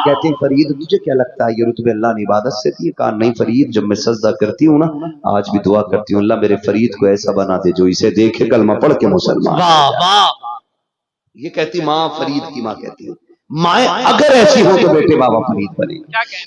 कहती? फरीद तुझे क्या लगता है ये रुतबे अल्लाह ने इबादत से दिए? कहा नहीं फरीद, जब मैं सजदा करती हूँ ना, आज भी दुआ करती हूँ अल्लाह मेरे फरीद को ऐसा बना दे जो इसे देखे कलमा पढ़ के मुसलमान। वाह वाह, ये कहती माँ, फरीद की माँ कहती है माए अगर ऐसी हो तो बेटे बाबा फरीद बने।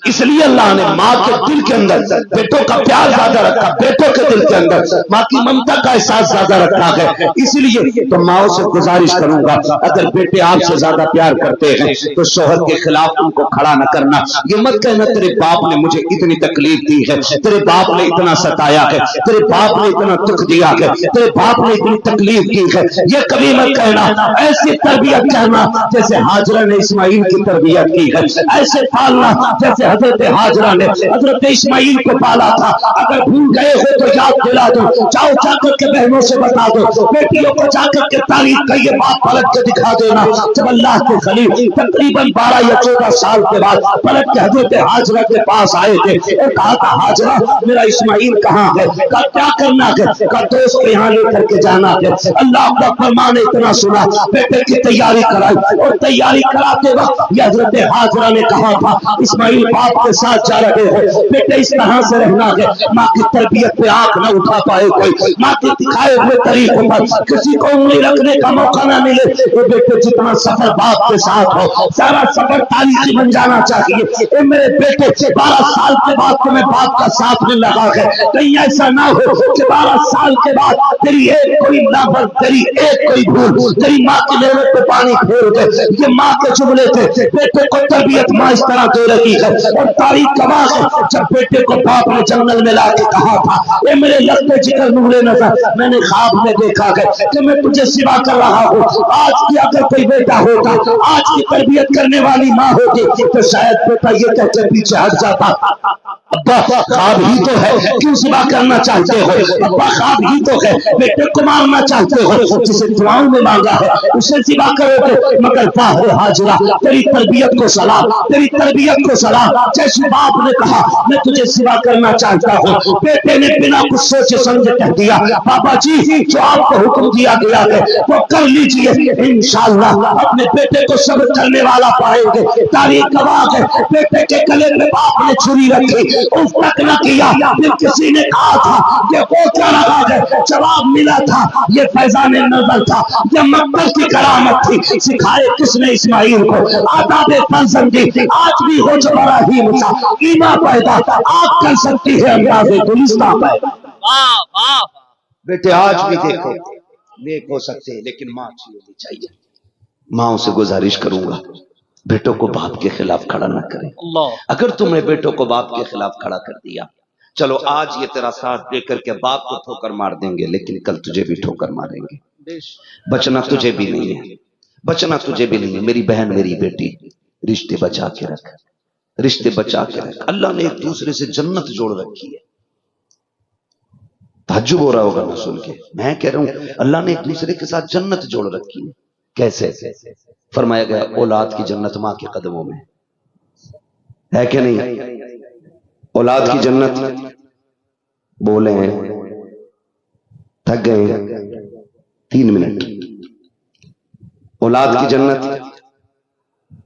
इसलिए अल्लाह ने माँ के दिल के अंदर बेटों का प्यार ज्यादा रखा, बेटों के दिल के अंदर माँ की ममता का एहसास ज्यादा रखा है। इसलिए तो माओ से गुजारिश करूंगा, अगर बेटे आपसे ज्यादा प्यार करते हैं तो शोहर के खिलाफ उनको खड़ा न करना। ये मत कहना तेरे बाप ने मुझे इतनी तकलीफ दी है, तेरे बाप ने इतना सताया है, तेरे बाप ने इतना दुख दिया है, तेरे बाप ने इतनी तकलीफ दी है, ये कभी मत कहना। ऐसी तरबियत कहना जैसे हाजरा ने इस्माइल की तरबियत की है, ऐसे पालना जैसे हजरत हाजरा ने हजरत इस्माइल को पाला था। अगर भूल गए हो तो याद दिला दो, जाओ जाकर के बहनों से बता दो, बेटियों को जाकर के तारीफ का ये बात पलट के दिखा देना। जब अल्लाह के खलील तकरीबन 12 या 14 साल के बाद पलट के हजरत हाजरा के पास आए थे और कहा था हाजरा मेरा इस्माइल कहाँ है? का क्या करना है? का दोस्त के यहाँ लेकर के जाना है। अल्लाह का फरमान इतना सुना, बेटे की तैयारी कराई और तैयारी कराते वक्त हजरत हाजरा ने कहा था इस्माइल बाप के साथ जा रहे हो, बेटे इस तरह से रहना है। माँ की तरबियत पे आंख न उठा पाए कोई, माँ के दिखाए हुए तरीकों पर किसी को उंगली रखने का मौका न मिले। ये बेटे जितना सफर बाप के साथ हो सारा सफर तारीखी बन जाना चाहिए। ए मेरे बेटे 12 साल के बाद तुम्हें बाप का साथ मिल रहा है, कहीं ऐसा ना हो कि 12 साल के बाद तेरी एक कोई नाबर, तेरी एक कोई भूल तेरी माँ की नेमत पे पानी फेर दे। ये माँ के जुमले थे, बेटे को तरबियत माँ इस तरह दे रही है। और तारीख गवाह है जब बेटे को बाप ने जंगल में लाके कहा था ये मेरे लगते जिक्र नूरे नजर मैंने ख्वाब में देखा है कि मैं तुझे सिवा कर रहा हूँ। आज की अगर कोई बेटा होता, आज की तरबियत करने वाली माँ होती तो शायद बेटा ये कहते पीछे हट जाता, अब्बा ख्वाब ही तो है, क्यों सिवा करना चाहते हो? अब्बा ख्वाब ही तो है, बेटे को मारना चाहते हो, जिसे दुआओं में मांगा है उसे सिवा करोगे। मगर वाह हाजरा तेरी तरबियत को सलाम, तेरी तरबियत को सलाम। जैसे बाप ने कहा मैं तुझे सिवा करना चाहता हूँ, बेटे ने बिना कुछ सोचे समझे कह दिया बाबा जी जो आपको हुक्म दिया गया है वो कर लीजिए, इंशाअल्लाह अपने बेटे को सब्र करने वाला पाएंगे। तारीख गवाह है बेटे के गले में बाप ने छुरी रखी, उस तक न किया। फिर किसी ने कहा था ये वो क्या रहा है, जवाब मिला था ये फैजान नजर था, ये मक्कर की करामत थी। सिखाए किसने इस्माइल को आदाब फर्जंदी, आज भी हो जो बड़ा ही मुसा ईमा पैदा आप कर सकती है अंदाज़े गुलिस्तां पैदा। बेटे आज भी देखो नेक हो सकते हैं लेकिन माँ अच्छी होनी चाहिए। माँ से गुजारिश करूंगा बेटों को बाप के खिलाफ खड़ा ना करें। अगर तुमने बेटों को बाप के खिलाफ खड़ा कर दिया, चलो आज ये तेरा साथ देकर के बाप को ठोकर मार देंगे लेकिन कल तुझे भी ठोकर मारेंगे। बचना तुझे भी नहीं है, बचना तुझे भी नहीं है। मेरी बहन मेरी बेटी रिश्ते बचा के रख, रिश्ते बचा के रख। अल्लाह ने एक दूसरे से जन्नत जोड़ रखी है। ताज्जुब हो रहा होगा ना सुन के, मैं कह रहा हूं अल्लाह ने एक दूसरे के साथ जन्नत जोड़ रखी है। कैसे? फरमाया गया औलाद की जन्नत मां के कदमों में है कि नहीं? औलाद की जन्नत बोले हैं, थक गए हैं 3 मिनट। औलाद की जन्नत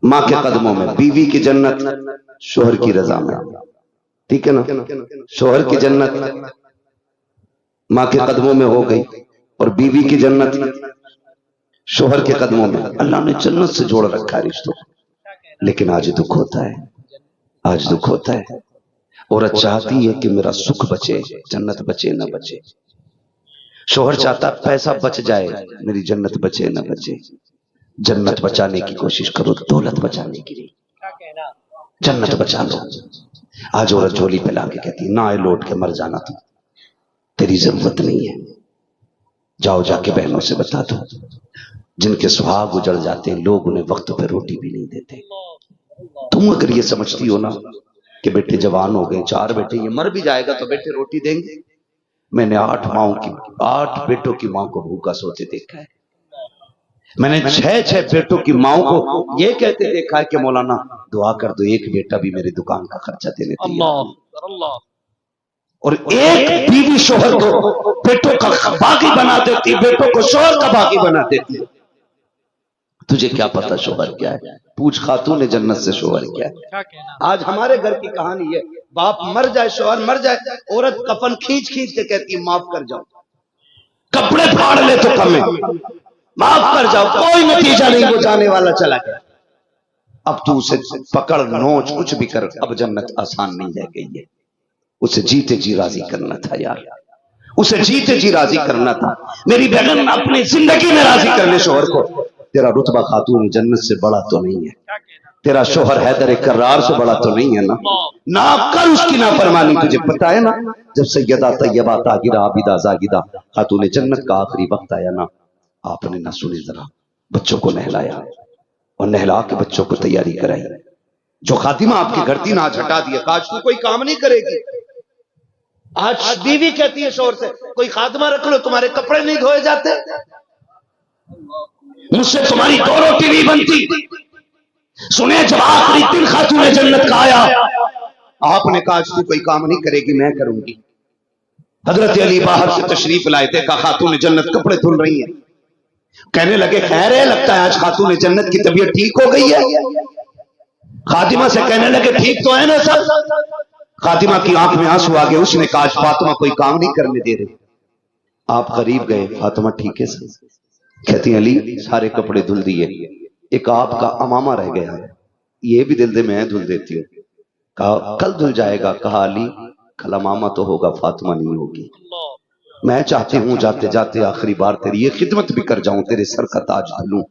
मां के कदमों में, बीवी की जन्नत शोहर की रजा में, ठीक है ना? शोहर की जन्नत मां के कदमों में हो गई और बीवी की जन्नत शोहर के कदमों में। अल्लाह ने जन्नत से जोड़ रखा है रिश्तों, लेकिन आज दुख होता है, आज दुख होता है। औरत चाहती है कि मेरा सुख बचे, जन्नत बचे न बचे। शोहर चाहता पैसा बच जाए, मेरी जन्नत बचे न बचे। जन्नत बचाने की कोशिश करो, दौलत बचाने की नहीं, जन्नत बचा लो। आज औरत झोली पे लाके कहती ना आए लौट के मर जाना, तुम तेरी जरूरत नहीं है। जाओ जाके बहनों से बता दो जिनके सुहाग उजड़ जाते हैं, लोग उन्हें वक्त पे रोटी भी नहीं देते। तुम अगर ये समझती हो ना कि बेटे जवान हो गए, 4 बेटे, ये मर भी जाएगा तो बेटे रोटी देंगे। मैंने 8 बेटों की मां को भूखा सोते देखा है। मैंने 6 बेटों की माओ को ये कहते देखा है कि मौलाना दुआ कर दो, एक बेटा भी मेरी दुकान का खर्चा देने तैयार। और एक बीवी शोहर को बेटों का बागी बना देती, बेटों को शोहर का बागी बना देती। तुझे क्या पता शोहर क्या है? पूछ खातून जन्नत से शोहर क्या है। आज हमारे घर की कहानी है, बाप मर जाए, शोहर मर जाए, औरत कफन खींच खींच के कहती माफ कर जाओ, कपड़े फाड़ ले तो कम है, माफ कर जाओ, कोई नतीजा नहीं, वो जाने वाला चला गया। اب تو اسے پکڑ نوچ کچھ بھی کر، اب جنت آسان نہیں رہ گئی ہے. اسے جیتے جی راضی کرنا تھا یار، اسے جیتے جی راضی کرنا تھا. میری بیگم اپنی زندگی میں راضی کرنے شوہر کو. تیرا رتبہ خاتون جنت سے بڑا تو نہیں ہے، تیرا شوہر حیدر کرار سے بڑا تو نہیں ہے نا. نہ کر اس کی نافرمانی. تجھے پتا ہے نا جب سیدہ طیبہ طاہرہ عابدہ زاہدہ خاتون جنت کا آخری وقت آیا نا، آپ نے نہ سنی ذرا، بچوں کو نہلایا اور نہلا کے بچوں کو تیاری کرائی. جو خاتمہ آپ کی گھر تھی نا آج ہٹا دیا. آج تو کوئی کام نہیں کرے گی. آج بیوی کہتی ہے شوہر سے کوئی خاتمہ رکھ لو، تمہارے کپڑے نہیں دھوئے جاتے، مجھ سے تمہاری 2 روٹی نہیں بنتی. سنیں جب آخری دن خاتون جنت کا آیا، آپ نے کہا آج تو کوئی کام نہیں کرے گی، میں کروں گی. حضرت علی باہر سے تشریف لائے تھے، کہا خاتون جنت کپڑے دھل رہی ہیں. کہنے لگے خیر ہے، لگتا ہے آج خاتون جنت کی طبیعت ٹھیک ہو گئی ہے. خاتمہ سے کہنے لگے ٹھیک تو ہے نا سب. خاتمہ کی آنکھ میں آنسو آ گئے. اس نے کہا آج فاطمہ کوئی کام نہیں کرنے دے رہے. آپ قریب گئے، فاطمہ ٹھیک ہے سر؟ کہتی ہیں علی سارے کپڑے دھل دیے، ایک آپ کا امامہ رہ گیا ہے، یہ بھی دل دے میں دھل دیتی ہوں. کہا کل دھل جائے گا. کہا علی کل امامہ تو ہوگا، فاطمہ نہیں ہوگی. میں چاہتی ہوں جاتے جاتے آخری بار تیری یہ خدمت بھی کر جاؤں، تیرے سر کا تاج دھلوں.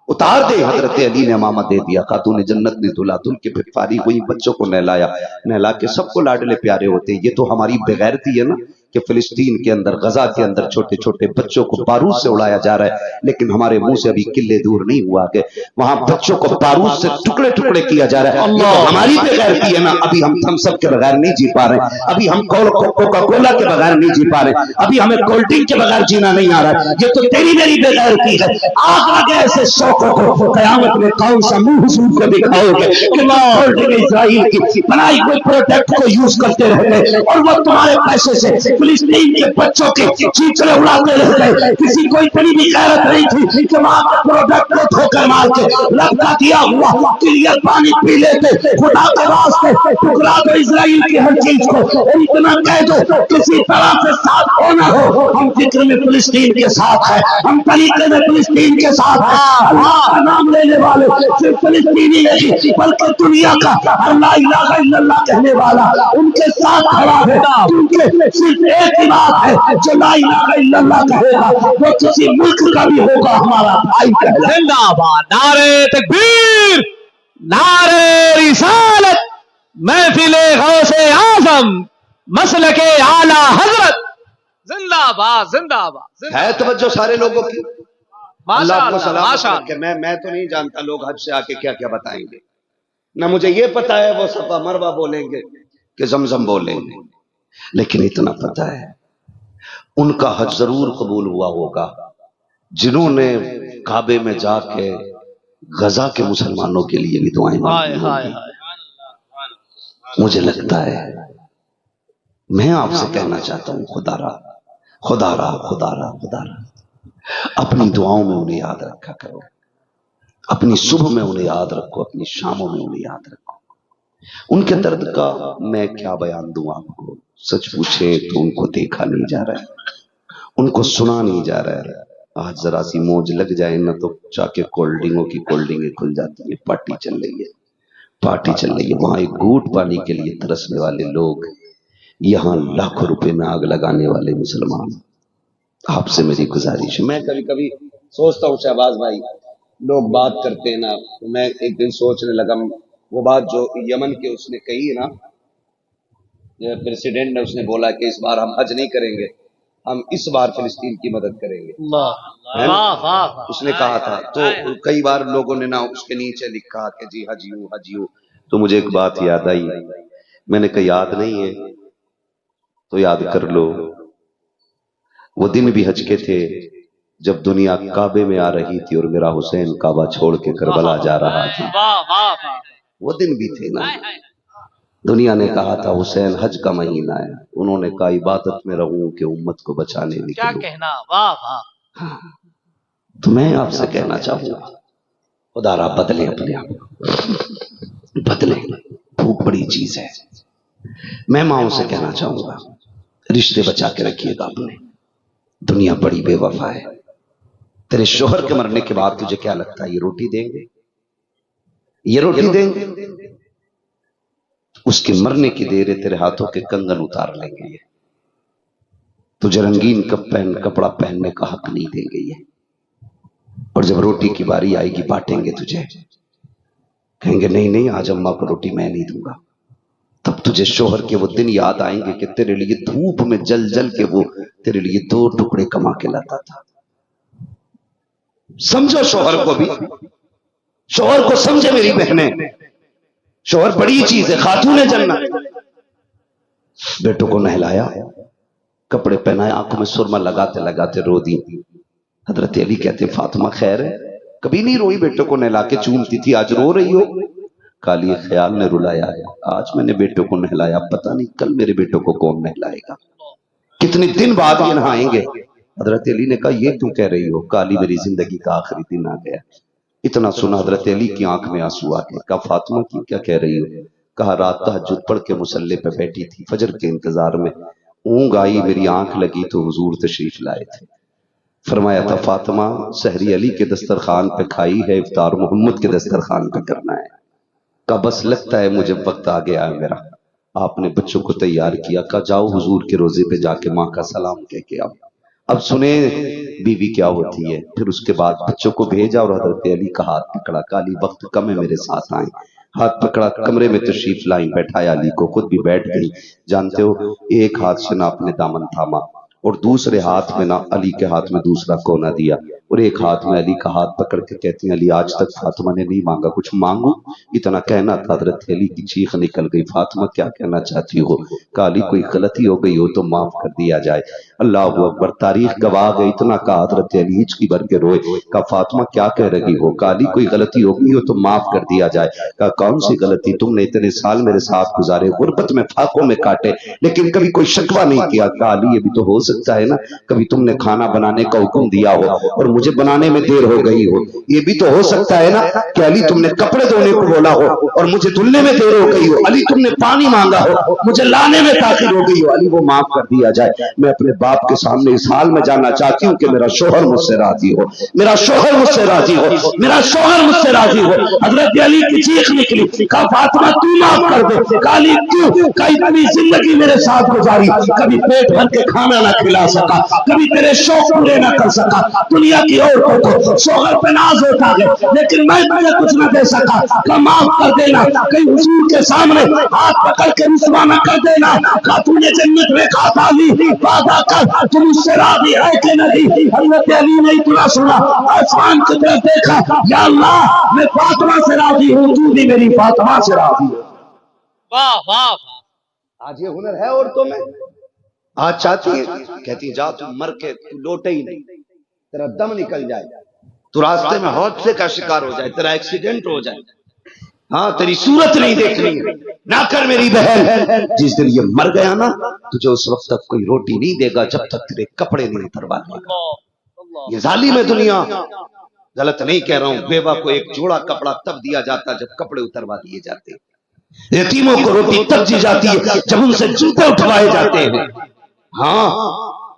اتار دے. حضرت علی نے امامہ دے دیا. خاتون جنت نے دھلا، دھل کے پھر فارغ ہوئی، بچوں کو نہلایا. نہلا کے سب کو لاڈلے پیارے ہوتے. یہ تو ہماری بغیرتی ہے نا کہ فلسطین کے اندر غزہ کے اندر چھوٹے چھوٹے بچوں کو بارود سے اڑایا جا رہا ہے، لیکن ہمارے منہ سے ابھی قلے دور نہیں ہوا کہ وہاں بچوں کو بارود سے ٹکڑے ٹکڑے کیا جا رہا ہے. یہ تو ہماری بغیرتی ہے نا. ابھی ہم تھمس اپ کے بغیر نہیں جی پا رہے، ابھی ہم کوکا کولا کے بغیر نہیں جی پا رہے، ابھی ہمیں کولڈ ڈرنک کے بغیر جینا نہیں آ رہا. یہ تو تیری میری بغیرتی ہے. آگ لگے ایسے شوقوں کو، قیامت میں کون سا منہ حضور کو دکھاؤ گے کہ کولڈ ڈرنک اسرائیل کی بنائی ہوئی پروڈکٹ کو یوز کرتے رہتے اور وہ تمہارے پیسے سے فلسطین کے بچوں کے چیچڑے اڑاتے رہتے. کسی کو اتنی بھی غیرت نہیں تھی کہ وہاں کے پروڈکٹ کو ٹھوکر مار کے لگتا دیا ہوا کلیئر پانی پی لیتے. خدا کے واسطے ٹکرا دو اسرائیل کی ہر چیز کو اور اتنا کہہ دو کسی طرح سے ساتھ ہونا ہو. ہم فکر میں فلسطین کے ساتھ ہیں، ہم طریقے میں فلسطین کے ساتھ ہیں. اللہ کا نام لینے والے صرف فلسطینی نہیں بلکہ دنیا کا ہر لا الہ الا اللہ کہنے والا ان کے ساتھ کھڑا ہے. کیونکہ صرف ایک ہی بات ہے جو لا الہ الا اللہ کہے گا وہ کسی ملک کا بھی ہوگا ہمارا بھائی کہے. زندہ باد. نعرے تکبیر، نعرے رسالت، محفل غوث اعظم، مسلک اعلی حضرت. زندہ باد، زندہ باد. ہے توجہ سارے لوگوں کی. اللہ کو ماشاءاللہ، سلامت ماشاءاللہ. رکھے. میں تو نہیں جانتا لوگ حج سے آ کے کیا کیا بتائیں گے. نہ مجھے یہ پتا ہے وہ صفا مروہ بولیں گے کہ زمزم بولیں گے، لیکن اتنا پتا ہے ان کا حج ضرور قبول ہوا ہوگا جنہوں نے کعبے میں جا کے غزہ کے مسلمانوں کے لیے بھی دعائیں مانگی ہوگی. مجھے لگتا ہے میں آپ سے کہنا چاہتا ہوں خدا را خدا را خدا را خدا را اپنی دعاؤں میں انہیں یاد رکھا کرو، اپنی صبح میں انہیں یاد رکھو، اپنی شاموں میں انہیں یاد رکھو. ان کے درد کا میں کیا بیان دوں آپ کو. سچ پوچھے تو ان کو دیکھا نہیں جا رہا ہے، ان کو سنا نہیں جا رہا ہے. آج ذرا سی موج لگ جائے نہ تو جا کے کولڈ ڈرنگوں کی کولڈ ڈرنگیں کھل جاتی ہیں. پارٹی چل رہی ہے، پارٹی چل رہی ہے. وہاں ایک گھوٹ پانی کے لیے ترسنے والے لوگ، یہاں لاکھوں روپے میں آگ لگانے والے مسلمان. آپ سے میری گزارش ہے. میں کبھی کبھی سوچتا ہوں شہباز بھائی لوگ بات کرتے ہیں نا، میں ایک دن سوچنے لگا وہ بات جو یمن کے اس نے کہی ہے نا، پریسیڈنٹ نے اس نے بولا کہ اس بار ہم حج نہیں کریں گے، ہم اس بار فلسطین کی مدد کریں گے. اس نے کہا تھا. تو کئی بار لوگوں نے نا اس کے نیچے لکھا کہ جی حج یوں حج یوں. تو مجھے ایک بات یاد آئی، میں نے کہا یاد نہیں ہے تو یاد کر لو. وہ دن بھی حج کے تھے جب دنیا کعبے میں آ رہی تھی اور میرا حسین کعبہ چھوڑ کے کربلا جا رہا تھا. وہ دن بھی تھے نا. دنیا نے کہا تھا حسین حج کا مہینہ ہے، انہوں نے کہا عبادت میں رہوں کہ امت کو بچانے نکلوں. کیا کہنا. واہ واہ. تو میں آپ سے کہنا چاہوں گا خدا را بدلیں اپنے آپ کو، بدلیں. بھوک بڑی چیز ہے. میں ماؤں سے کہنا چاہوں گا رشتے بچا کے رکھیے گا اپنے. دنیا بڑی بے وفا ہے. تیرے شوہر کے مرنے کے بعد تجھے کیا لگتا ہے یہ روٹی دیں گے؟ یہ روٹی دیں، اس کے مرنے کی دیر ہے، تیرے ہاتھوں کے کنگن اتار لیں گے، یہ تجھے رنگین کپڑا پہننے کا حق نہیں دیں گے یہ، اور جب روٹی کی باری آئے گی بانٹیں گے تجھے، کہیں گے نہیں نہیں آج اماں کو روٹی میں نہیں دوں گا، تب تجھے شوہر کے وہ دن یاد آئیں گے کہ تیرے لیے دھوپ میں جل جل کے وہ تیرے لیے 2 ٹکڑے کما کے لاتا تھا۔ سمجھو شوہر کو بھی، شوہر کو سمجھے میری بہنیں، شوہر بڑی چیز ہے، خاتون جنت۔ بیٹوں کو نہلایا، کپڑے پہنائے، آنکھوں میں سرما لگاتے لگاتے رو دی۔ حضرت علی کہتے فاطمہ خیر ہے؟ کبھی نہیں روئی، بیٹوں کو نہلا کے چومتی تھی، آج رو رہی ہو؟ کالی خیال نے رلایا ہے، آج میں نے بیٹوں کو نہلایا، پتہ نہیں کل میرے بیٹوں کو کون نہلائے گا، کتنے دن بعد یہ نہائیں گے۔ حضرت علی نے کہا یہ کیوں کہہ رہی ہو؟ کالی میری زندگی کا آخری دن آ گیا۔ اتنا سنا حضرت علی کی آنکھ میں آنسو آ گئے، کہا فاطمہ کی کیا کہہ رہی ہو؟ کہا رات تہجد پڑھ کے مصلی پہ بیٹھی تھی، فجر کے انتظار میں، اونگ آئی، میری آنکھ لگی تو حضور تشریف لائے تھے۔ فرمایا تھا فاطمہ سحری علی کے دسترخوان پہ کھائی ہے، افطار محمد کے دسترخوان پہ کرنا ہے۔ کہا بس لگتا ہے مجھے وقت آ گیا ہے میرا۔ آپ نے بچوں کو تیار کیا، کہا جاؤ حضور کے روزے پہ جا کے ماں کا سلام کہہ کے آؤ۔ اب سنیں بیوی کیا ہوتی ہے۔ پھر اس کے بعد بچوں کو بھیجا اور حضرت علی کا ہاتھ پکڑا، کالی وقت کم ہے میرے ساتھ آئیں۔ ہاتھ پکڑا، کمرے میں تشریف لائیں، بیٹھایا علی کو، خود بھی بیٹھ گئی۔ جانتے ہو ایک ہاتھ سے نہ اپنے دامن تھاما اور دوسرے ہاتھ میں نہ علی کے ہاتھ میں دوسرا کونا دیا، اور ایک ہاتھ میں علی کا ہاتھ پکڑ کے کہتی ہیں علی آج تک فاطمہ نے نہیں مانگا، کچھ مانگو؟ اتنا کہنا تھا، حضرت علی کی چیخ نکل گئی، فاطمہ کیا کہنا چاہتی ہو؟ کہا علی کوئی غلطی ہو گئی ہو تو معاف کر دیا جائے۔ اللہ اکبر، تاریخ گواہ گئی، اتنا کہا حضرت علی ہچکی بھر کے روئے۔ کہا فاطمہ کیا کہہ رہی ہو؟ کہا علی کوئی غلطی ہو گئی ہو تو معاف کر دیا جائے۔ کہا کون سی غلطی؟ تم نے اتنے سال میرے ساتھ گزارے، غربت میں فاقوں میں کاٹے، لیکن کبھی کوئی شکوہ نہیں کیا۔ کہا علی یہ بھی تو ہو سکتا ہے نا کبھی تم نے کھانا بنانے کا حکم دیا ہو اور مجھے بنانے میں دیر ہو گئی ہو، یہ بھی تو ہو سکتا ہے نا کہ علی تم نے کپڑے دھونے کو بولا ہو اور مجھے دھلنے میں دیر ہو گئی ہو، علی تم نے پانی مانگا ہو مجھے لانے میں تاخیر ہو گئی ہو، علی وہ معاف کر دیا جائے۔ میں اپنے باپ کے سامنے اس حال میں جانا چاہتی ہوں کہ میرا شوہر مجھ سے راضی ہو، میرا شوہر مجھ سے راضی ہو، میرا شوہر مجھ سے راضی ہو۔ حضرت علی کی چیخ نکلی، کہا فاطمہ تو معاف کر دے۔ کہا علی کیوں؟ کہا اتنی زندگی میرے ساتھ گزاری، کبھی پیٹ بھر کے کھانا نہ کھلا سکا، کبھی تیرے شوق پورے نہ کر سکا، دنیا کی عورتوں کو شوہر پہ ناز ہوتا ہے لیکن میں تجھے کچھ نہ دے سکا، کہ معاف کر دینا، کہیں حضور کے سامنے ہاتھ پکڑ کے رسوا نہ کر دینا۔ کہ تو نے جنت میں کہا تھا علی وعدہ کر تم اس سے راضی ہے کہ نہیں؟ حضرت علی نے اتنا سنا، آسمان کی طرف دیکھا، یا اللہ میں فاطمہ سے راضی ہوں، تو بھی میری فاطمہ سے راضی ہو۔ واہ واہ واہ، آج یہ ہنر ہے عورتوں میں، آج چاہتی ہے، کہتی جا تو مر کے تو لوٹے ہی نہیں، تیرا دم نکل جائے، تو راستے میں حادثے کا شکار ہو جائے، تیرا ایکسیڈنٹ ہو جائے، ہاں تیری صورت نہیں دیکھنی نہ کر میری بہن۔ جس دن یہ مر گیا نا تجھے اس وقت تک کوئی روٹی نہیں دے گا جب تک تیرے کپڑے نہیں اتروا دے گا۔ یہ ظالم ہے دنیا، غلط نہیں کہہ رہا ہوں، بیوہ کو ایک جوڑا کپڑا تب دیا جاتا جب کپڑے اتروا دیے جاتے، یتیموں کو روٹی تب دی جاتی ہے جب ان سے جوتے اٹھوائے جاتے ہیں۔ ہاں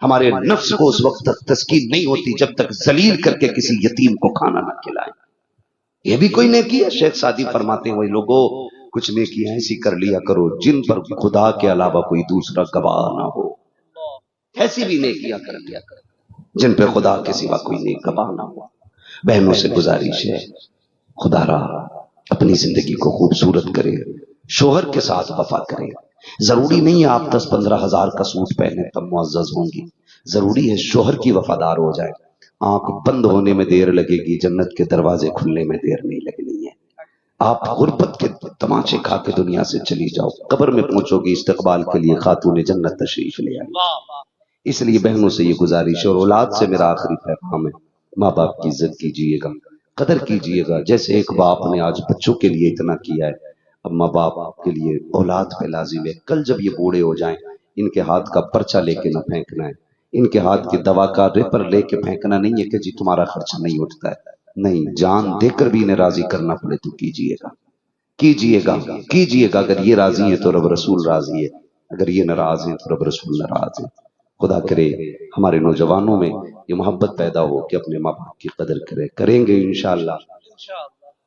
ہمارے نفس کو اس وقت تک تسکین نہیں ہوتی جب تک ذلیل کر کے کسی یتیم کو کھانا نہ کھلائے۔ یہ بھی کوئی نیکی ہے؟ شیخ سعدی فرماتے ہیں وہی لوگوں کچھ نیکی ایسی کر لیا کرو جن پر خدا کے علاوہ کوئی دوسرا گواہ نہ ہو، ایسی بھی نیکیاں کر لیا کرو جن پہ خدا کے سوا کوئی نیک گواہ نہ ہو۔ بہنوں سے گزارش ہے خدا را اپنی زندگی کو خوبصورت کرے، شوہر کے ساتھ وفا کرے۔ ضروری نہیں ہے آپ 10-15 ہزار کا سوٹ پہنے تب معزز ہوں گی، ضروری ہے شوہر کی وفادار ہو جائے۔ آنکھ بند ہونے میں دیر لگے گی، جنت کے دروازے کھلنے میں دیر نہیں لگنی ہے۔ آپ غربت کے تماچے کھا کے دنیا سے چلی جاؤ، قبر میں پہنچو گی استقبال کے لیے خاتون جنت تشریف لے آئی۔ اس لیے بہنوں سے یہ گزارش ہے، اور اولاد سے میرا آخری پیغام ہے، ماں باپ کی عزت کیجیے گا، قدر کیجیے گا۔ جیسے ایک باپ نے آج بچوں کے لیے اتنا کیا ہے، اب ماں باپ کے لیے اولاد پہ لازم ہے، کل جب یہ بوڑھے ہو جائیں ان کے ہاتھ کا پرچہ لے کے نہ پھینکنا ہے، ان کے ہاتھ کی دوا کا ریپر لے کے پھینکنا نہیں ہے کہ جی تمہارا خرچہ نہیں اٹھتا ہے، نہیں، جان دے کر بھی انہیں راضی کرنا پڑے تو کیجیے گا، کیجیے گا، کیجیے گا۔ اگر یہ راضی ہے تو رب رسول راضی ہے، اگر یہ ناراض ہیں تو رب رسول ناراض ہے۔ خدا کرے ہمارے نوجوانوں میں یہ محبت پیدا ہو کہ اپنے ماں باپ کی قدر کریں گے انشاءاللہ۔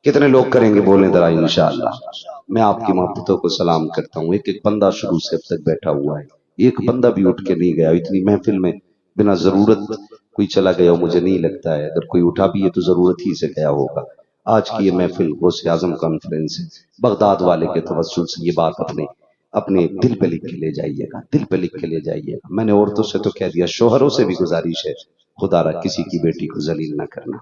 कितने लोग करेंगे बोलें जरा इंशाअल्लाह। मैं आपकी मोहब्बतों को सलाम करता हूँ। एक एक बंदा शुरू से अब तक बैठा हुआ है, एक बंदा भी उठ के नहीं गया। इतनी महफिल में बिना जरूरत कोई चला गया हो मुझे नहीं लगता है। अगर कोई उठा भी है तो जरूरत ही से गया होगा। आज की ये महफिल गौसे आजम कॉन्फ्रेंस है, बगदाद वाले के तवज्जुल से ये बात अपने अपने दिल पे लिख के ले जाइएगा, दिल पे लिख के ले जाइएगा। मैंने औरतों से तो कह दिया, शोहरों से भी गुजारिश है, खुदा रहा किसी की बेटी को जलील ना करना,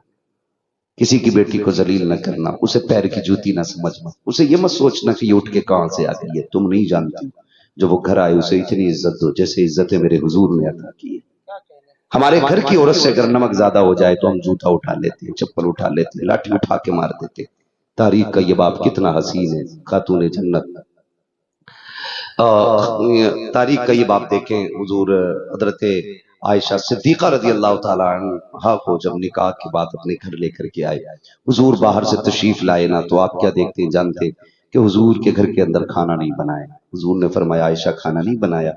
किसी की बेटी को जलील न करना, उसे पैर की जूती ना समझना, उसे ये मत सोचना कि ये उठ के कहां से आ गई है, तुम नहीं जानती। जो वो घर आए उसे इतनी इज्जत दो जैसे इज्जतें मेरे हुजूर ने अता की है। हमारे घर की औरत से अगर नमक ज्यादा हो जाए तो हम जूता उठा लेते हैं, चप्पल उठा लेते हैं, लाठी उठा के मार देते। तारीख का ये बाप कितना हसीन है, खातून जन्नत। तारीख का ये बाप देखें, हुजूर हजरत आयशा सिद्दीका रजी अल्लाह ताला अन्हा को जब निकाह के बाद अपने घर लेकर के आए, हुजूर बाहर से तशरीफ लाए ना, तो आप क्या देखते हैं जानते कि हुजूर के घर के अंदर खाना नहीं बनाया। हुजूर ने फरमाया, आयशा खाना नहीं बनाया?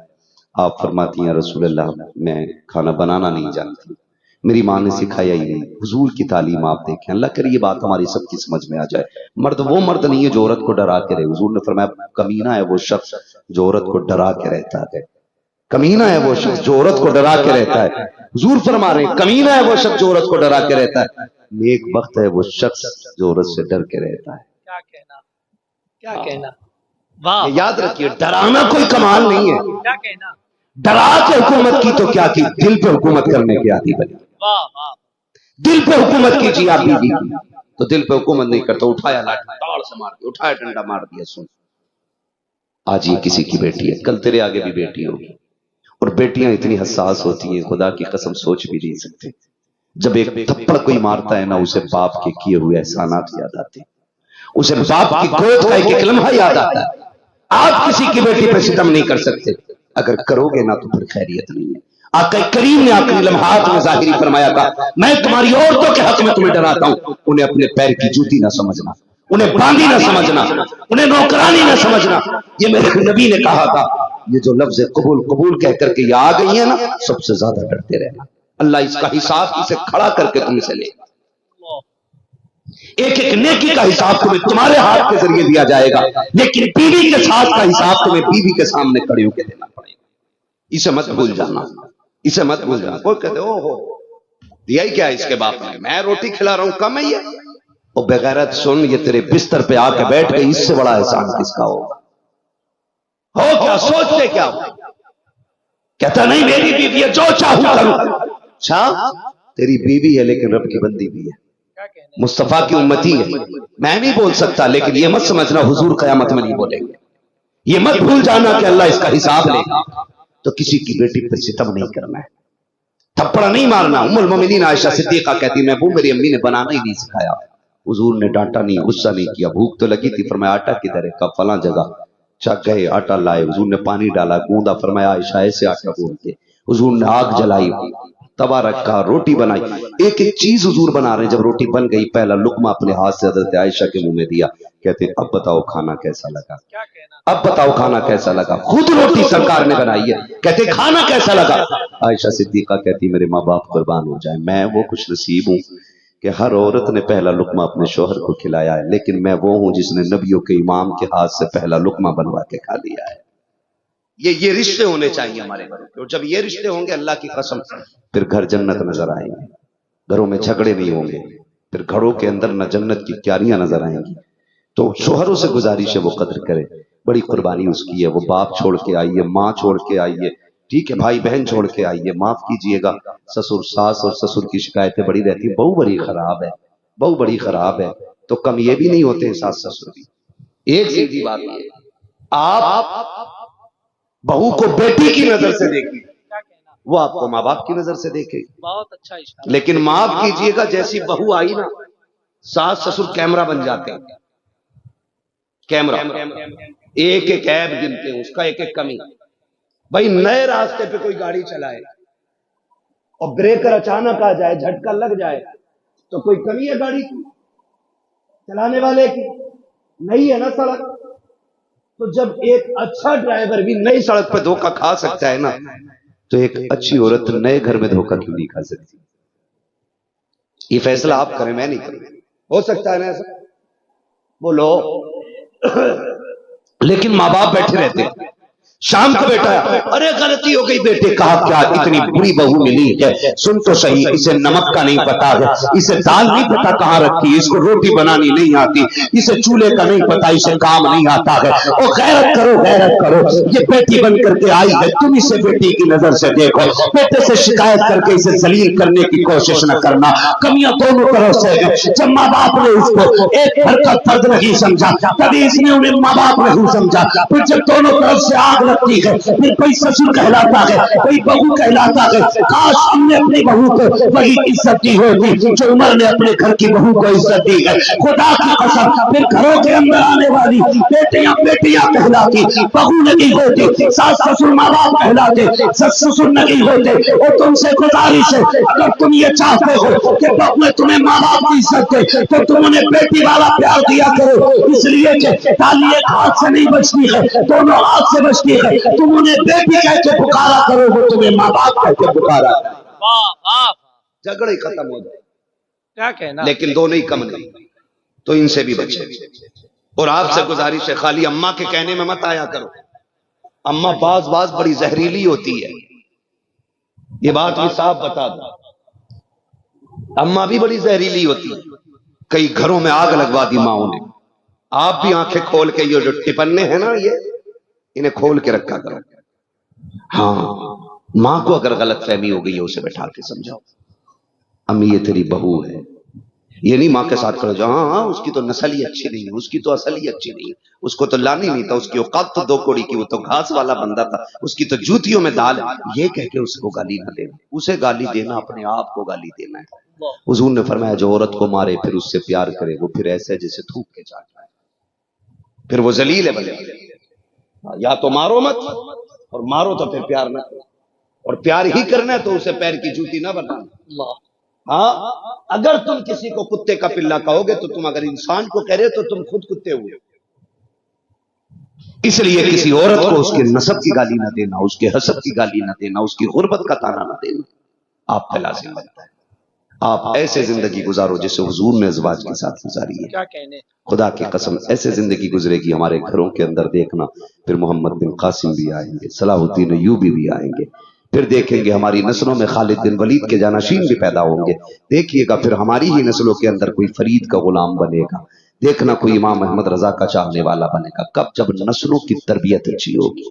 आप फरमाती हैं, रसूल अल्लाह मैं खाना बनाना नहीं जानती, मेरी माँ ने सिखाया ही नहीं। हुजूर की तालीम आप देखें। अल्लाह करे ये बात हमारी सबकी समझ में आ जाए। मर्द वो मर्द नहीं है जो औरत को डरा के रहे। हुजूर ने फरमाया, कमीना है वो शख्स जो औरत को डरा के रहता है, कमीना है वो शख्स जो औरत को डरा के रहता है। हुजूर फरमा रहे हैं, कमीना है वो शख्स जो औरत को डरा के रहता है, नेक वक्त है वो शख्स जो औरत से डर के रहता है। क्या कहना, क्या कहना, वाह। याद रखिए, डराना कोई कमाल नहीं है। क्या कहना, डरा के हुकूमत की तो क्या की, दिल पे हुकूमत करने की आदि बनी। वाह वाह। दिल पे हुकूमत कीजिए आप बीवी की, तो दिल पे हुकूमत नहीं करता। उठाया लाठी ताड़ से मार दिया, उठाया डंडा मार दिया। सुन, आज ये किसी की बेटी है, कल तेरे आगे भी बेटी होगी। और बेटियां इतनी हसास होती हैं, खुदा की कसम सोच भी नहीं सकते। जब एक थप्पड़ कोई मारता है ना, उसे बाप के किए हुए एहसानात याद आते हैं, उसे बाप की गोद का एक लम्हा याद आता है। आप किसी की बेटी पर सितम नहीं कर सकते, अगर करोगे ना तो फिर खैरियत नहीं है। आका करीम ने आखिरी लम्हात में जाहिरी फरमाया था, मैं तुम्हारी औरतों के हक में तुम्हें डराता हूं, उन्हें अपने पैर की जूती ना समझना, उन्हें बांदी ना समझना, उन्हें नौकरानी ना समझना। ये मेरे नबी ने कहा था। ये जो लफ्ज कबूल कबूल कह करके ये आ गई है ना, सबसे ज्यादा डरते रहना। अल्लाह इसका हिसाब इसे खड़ा करके तुमसे लेगा। एक एक नेकी का हिसाब तुम्हें तुम्हारे हाथ के जरिए दिया जाएगा, लेकिन बीवी के साथ का हिसाब तुम्हें बीवी के सामने खड़े होकर देना पड़ेगा। इसे मत भूल जाना, इसे मत भूल जाना। कोई कहते ओ हो दिया ही क्या इसके बाप ने, मैं रोटी खिला रहा हूं, कम है ये। और बेगैरत सुन, ये तेरे बिस्तर पे आके बैठ गई, इससे बड़ा एहसान किसका होगा? हो क्या सोचते क्या हो? कहता नहीं मेरी बीवी है, जो चाहूं करूं। अच्छा, तेरी बीवी है लेकिन रब की बंदी भी है, मुस्तफा की उम्मती है। मैं नहीं बोल सकता, लेकिन ये मत समझना हुजूर कयामत में नहीं बोलेंगे। ये मत भूल जाना कि अल्लाह इसका हिसाब लेगा। तो किसी की बेटी पर सितम नहीं करना है, थप्पड़ नहीं मारना। उम्मुल मोमिनीन आयशा सिद्दीका कहती, मैं मेरी अम्मी ने बनाना ही नहीं सिखाया। हुजूर ने डांटा नहीं, गुस्सा नहीं किया। भूख तो लगी थी, फरमाया आटा किधर है? कब फलां जगह। चक गए, आटा लाए, हुजूर ने पानी डाला, गूंदा, फरमाया आयशा ऐसे आटा गूंदते। हुजूर ने आग जलाई, तवा रखा, रोटी बनाई, एक एक चीज हुजूर बना रहे हैं। जब रोटी बन गई, पहला लुकमा अपने हाथ से हजरत आयशा के मुंह में दिया। कहते अब बताओ खाना कैसा लगा, अब बताओ खाना कैसा लगा। खुद रोटी सरकार ने बनाई है, कहते खाना कैसा लगा। आयशा सिद्दीका कहती मेरे माँ बाप कुर्बान हो जाए, मैं वो खुश नसीब हूं कि हर औरत ने पहला लुकमा अपने शोहर को खिलाया है, लेकिन मैं वो हूं जिसने नबियों के इमाम के हाथ से पहला लुकमा बनवा के खा लिया है। ये रिश्ते होने चाहिए हमारे घर में। और जब ये रिश्ते होंगे, अल्लाह की कसम, फिर घर जन्नत नजर आएंगे। घरों में झगड़े नहीं होंगे, फिर घरों के अंदर न जन्नत की क्यारियां नजर आएंगी। तो शोहरों से गुजारिश है वो कदर करे, बड़ी कुर्बानी उसकी है। वो बाप छोड़ के आई है, माँ छोड़ के आई है, ठीक है, भाई बहन छोड़ के आई है। माफ कीजिएगा, ससुर सास और ससुर की शिकायतें बड़ी रहती है। बहू बड़ी खराब है, बहू बड़ी खराब है, तो कम ये भी नहीं होते हैं सास ससुर भी। एक सीधी बात है, आप बहू को बेटी की नजर से देखिए, वो आपको माँ बाप की नजर से देखे। बहुत अच्छा इशारा। लेकिन माफ कीजिएगा, जैसी बहू आई ना, सास ससुर कैमरा बन जाते हैं। कैमरा एक एक ऐब गिनते हैं, उसका एक एक कमी। भाई नए रास्ते पे कोई गाड़ी चलाए और ब्रेकर अचानक आ जाए, झटका लग जाए, तो कोई कमी है गाड़ी की, चलाने वाले की? नहीं है ना सड़क। तो जब एक अच्छा ड्राइवर भी नई सड़क पर धोखा खा सकता है ना, तो एक अच्छी औरत नए घर में धोखा क्यों नहीं खा सकती? ये फैसला आप करें, मैं नहीं करूं। हो सकता है ना ऐसा? बोलो। लेकिन माँ बाप बैठे रहते हैं। शाम को बेटा, अरे गलती हो गई बेटे। कहा क्या, इतनी बुरी बहू मिली है, सुन तो सही, इसे नमक का नहीं पता है, इसे दाल नहीं पता कहाँ रखी, इसको रोटी बनानी नहीं आती, इसे चूल्हे का नहीं पता, इसे काम नहीं आता है। और गैरत करो, गैरत करो, ये बेटी बन करके आई है, तुम इसे बेटी की नजर से देखो। बेटे से शिकायत करके इसे जलील करने की कोशिश न करना। कमियां दोनों तरफ से है। जब माँ बाप ने उसको एक घर का फर्द नहीं समझा, तभी इसने उन्हें माँ बाप नहीं समझा। फिर जब दोनों तरफ से आग लगती है, फिर कोई ससुर कहलाता है, कोई बहू कहलाता है। काश हमने अपनी बहू को वही इज्जत दी होती जो उमर ने अपने घर की बहू को इज्जत दी है। खुदा की कसम, फिर घरों के अंदर आने वाली बेटियां बेटियां कहलाती, बहू नहीं होती। सास ससुर माँ बाप कहलाते, सस ससुर नहीं होते। और तुमसे गुजारिश है, अगर तुम ये चाहते हो कि बहू तुम्हें माँ बाप की इज्जत दे, तो तुम उन्हें बेटी वाला प्यार दिया करो। इसलिए कि ताली एक हाथ से नहीं बचती है, दोनों हाथ से बचती है। तुम उन्हें बेटी कह के पुकारा करो, वो तुम्हें माँ बाप कह के पुकारा। वाह वाह, झगड़े खत्म हो जाए। क्या कहना। लेकिन दोनों ही कम नहीं, तो इनसे भी बचे। और आपसे गुजारिश है, खाली अम्मा के कहने में मत आया करो। अम्मा बाज बाज बड़ी जहरीली होती है, ये बात भी साफ बता दो। अम्मा भी बड़ी जहरीली होती है। कई घरों में आग लगवा दी माओ ने। आप भी आंखें खोल के, ये जो टिपन्ने हैं ना, ये इन्हें खोल के रखा करो। हाँ, माँ को अगर गलत फहमी हो गई है, उसे बैठा के समझाओ, अम्मी ये तेरी बहू है। ये नहीं माँ के साथ खड़े जाओ, हाँ उसकी तो नस्ल ही अच्छी नहीं है, उसकी तो असल ही अच्छी नहीं है, उसको तो लानी नहीं था, उसकी औकात तो दो कोड़ी की, वो तो घास वाला बंदा था, उसकी तो जूतियों में दाल है। ये कह के उसको गाली ना देना। उसे गाली देना अपने आप को गाली देना है। हुजूर ने फरमाया, जो औरत को मारे फिर उससे प्यार करे, वो फिर ऐसे जैसे थूक के चाटता है, फिर वो जलील है। भले या तो मारो मत, और मारो तो फिर प्यार ना करो, और प्यार ही करना है तो उसे पैर की जूती ना बनाना। हाँ, अगर तुम किसी को कुत्ते का पिल्ला कहोगे, तो तुम अगर इंसान को कह रहे हो तो तुम खुद कुत्ते हुए। इसलिए किसी औरत को उसके नसब की गाली ना देना, उसके हसब की गाली ना देना, उसकी गुर्बत का ताना ना देना आप पे लाजिम बनता है। आप ऐसे जिंदगी गुजारो जैसे हुजूर ने अज़वाज के साथ गुजारी है। क्या कहने। खुदा की कसम, ऐसे जिंदगी गुजरेगी हमारे घरों के अंदर। देखना, फिर मोहम्मद बिन कासिम भी आएंगे, सलाहुद्दीन अय्यूबी भी आएंगे, फिर देखेंगे हमारी नस्लों में खालिद बिन वलीद के जानाशीन भी पैदा होंगे। देखिएगा फिर हमारी ही नस्लों के अंदर कोई फरीद का गुलाम बनेगा। देखना कोई इमाम अहमद रजा का चाहने वाला बनेगा। कब? जब नस्लों की तरबियत अच्छी होगी,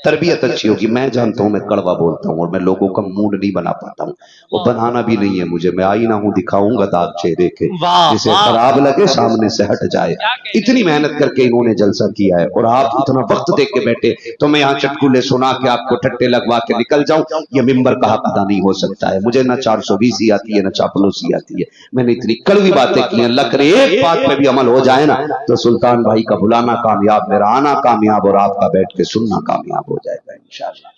तरबियत अच्छी होगी। मैं जानता हूं मैं कड़वा बोलता हूं और मैं लोगों का मूड नहीं बना पाता हूं, वो बनाना भी नहीं है मुझे। मैं आईना हूं, दिखाऊंगा दाग चेहरे के, जिसे खराब लगे सामने से हट जाए। इतनी मेहनत करके इन्होंने जलसा किया है, और आप इतना वक्त देख के बैठे तो मैं यहाँ चटकुले सुना के आपको ठट्टे लगवा के निकल जाऊं, ये मिंबर का हक अदा नहीं हो सकता है। मुझे ना 420 आती है, ना चापलूसी आती है। मैंने इतनी कड़वी बातें की हैं। अल्लाह करे एक बात पे भी अमल हो जाए ना, तो सुल्तान भाई का बुलाना कामयाब, मेरा आना कामयाब, और आपका बैठ के सुनना कामयाब हो जाएगा इंशाअल्लाह।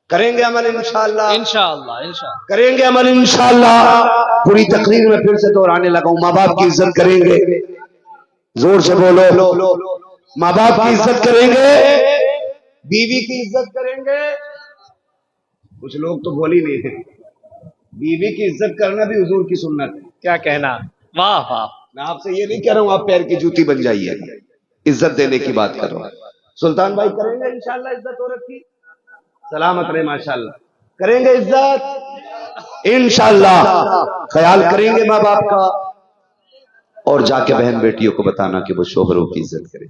करेंगे अमल इंशाअल्लाह, इंशाअल्लाह इंशाअल्लाह करेंगे अमल इंशाअल्लाह। पूरी तकरीर में फिर से दोहराने लगा हूं, माँ बाप की इज्जत करेंगे, जोर से बोलो, माँ बाप की इज्जत करेंगे, बीवी की इज्जत करेंगे। कुछ लोग तो बोल ही नहीं है। बीवी की इज्जत करना भी हुजूर की सुन्नत है। क्या कहना। वाह वाह। मैं आपसे ये नहीं कह रहा हूं आप पैर की जूती बन जाइए, इज्जत देने की बात कर रहा हूं। सुल्तान भाई करेंगे इंशाअल्लाह इज्जत औरत की, सलामत रहे माशाअल्लाह, करेंगे इज्जत इंशाअल्लाह, ख्याल करेंगे माँ बाप का, और जाके बहन बेटियों को बताना कि वो शोहरों की इज्जत करें।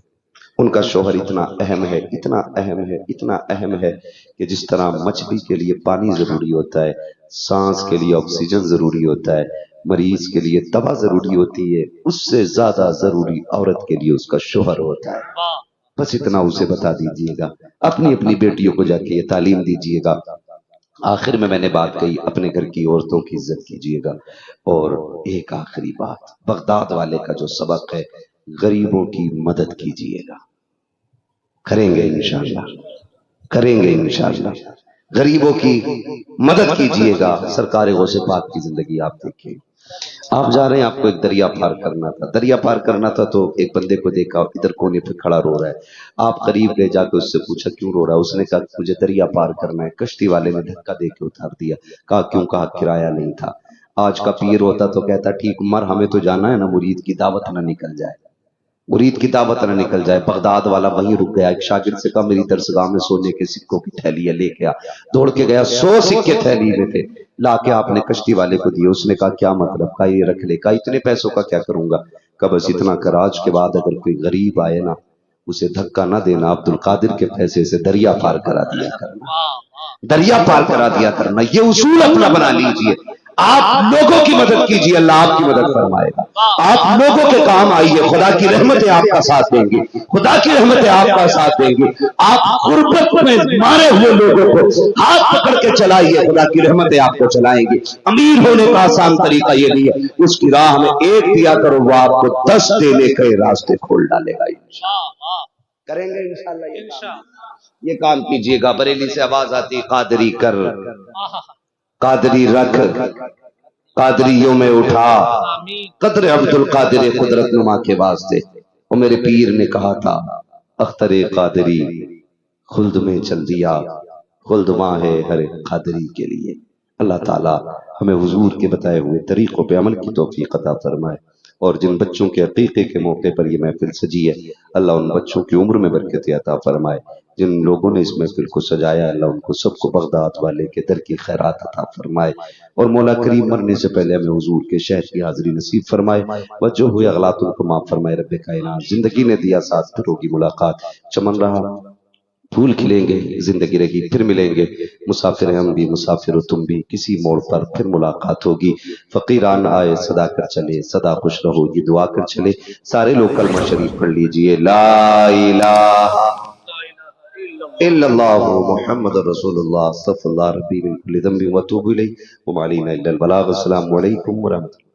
उनका शोहर इतना अहम है, इतना अहम है, इतना अहम है कि जिस तरह मछली के लिए पानी जरूरी होता है, सांस के लिए ऑक्सीजन जरूरी होता है, मरीज के लिए दवा जरूरी होती है, उससे ज्यादा जरूरी औरत के लिए उसका शोहर होता है। बस इतना उसे बता दीजिएगा, अपनी अपनी बेटियों को जाके ये तालीम दीजिएगा। आखिर में मैंने बात कही, अपने घर की औरतों की इज्जत कीजिएगा। और एक आखिरी बात, बगदाद वाले का जो सबक है, गरीबों की मदद कीजिएगा। करेंगे इंशाअल्लाह, करेंगे इंशाअल्लाह, गरीबों की मदद कीजिएगा। सरकार गौसे पाक की जिंदगी आप देखिए। आप जा रहे हैं, आपको एक दरिया पार करना था, दरिया पार करना था, तो एक बंदे को देखा इधर कोने पे खड़ा रो रहा है। आप करीब गए, जाकर उससे पूछा क्यों रो रहा है। उसने कहा मुझे दरिया पार करना है। कश्ती वाले ने धक्का दे के उतार दिया। कहा क्यों? कहा किराया नहीं था। आज का पीर होता तो कहता ठीक मर, हमें तो जाना है ना, मुरीद की दावत ना निकल जाए। مرید کی دعوت نہ نکل جائے. بغداد والا وہیں رک گیا. ایک شاگرد سے کہا میری درسگاہ میں سونے کے سکوں کی تھیلی ہے، لے کے آ. دوڑ کے گیا، 100 سکے تھیلی میں تھے. لا کے آپ نے کشتی والے کو دیے. اس نے کہا کیا مطلب؟ کہا یہ رکھ لے. کہا اتنے پیسوں کا کیا کروں گا؟ کہا بس اتنا کر، آج کے بعد اگر کوئی غریب آئے نا اسے دھکا نہ دینا، عبد القادر کے پیسے سے دریا پار کرا دیا کرنا، دریا پار کرا دیا کرنا. یہ اصول اپنا بنا لیجئے. آپ لوگوں کی مدد کیجئے، اللہ آپ کی مدد فرمائے گا. آپ لوگوں کے کام آئیے، خدا کی رحمتیں آپ کا ساتھ دیں گی، خدا کی رحمتیں آپ کا ساتھ دیں گی. آپ غربت میں مارے ہوئے لوگوں کو ہاتھ پکڑ کے چلائیے، خدا کی رحمتیں آپ کو چلائیں گی. امیر ہونے کا آسان طریقہ یہ نہیں ہے، اس کی راہ میں ایک دیا کرو، وہ آپ کو 10 دینے کے راستے کھول ڈالے گا. کریں گے انشاءاللہ یہ کام کیجئے گا. بریلی سے آواز آتی قادری کر، قادری رکھ، قادریوں میں اٹھا، قدر عبد القادر قدرت نما کے واسطے. اور میرے پیر نے کہا تھا اختر قادری خلد میں چل دیا، خلد ماں ہے ہر قادری کے لیے. اللہ تعالی ہمیں حضور کے بتائے ہوئے طریقوں پہ عمل کی توفیق عطا فرمائے. اور جن بچوں کے عقیقے کے موقع پر یہ محفل سجی ہے، اللہ ان بچوں کی عمر میں برکت عطا فرمائے. جن لوگوں نے اس محفل کو سجایا، اللہ ان کو سب کو بغداد والے کے در کی خیرات عطا فرمائے. اور مولا کریم مرنے سے پہلے ہمیں حضور کے شہر کی حاضری نصیب فرمائے. وجہ ہوئے اغلاط ان کو معاف فرمائے. رب کائنات زندگی نے دیا ساتھ، پھر ہوگی ملاقات. چمن رہا پھول کھلیں گے، زندگی رہی پھر ملیں گے. مسافر ہیں ہم بھی، مسافر ہو تم بھی، کسی موڑ پر پھر ملاقات ہوگی. فقیران آئے صدا کر چلے، صدا خوش رہو یہ دعا کر چلے. سارے لوگ کلمہ شریف پڑھ لیجئے. لا الہ الا اللہ محمد رسول اللہ، استغفر اللہ ربی من کل ذنب واتوب الیہ وما علینا الا البلاغ. السلام علیکم ورحمۃ اللہ.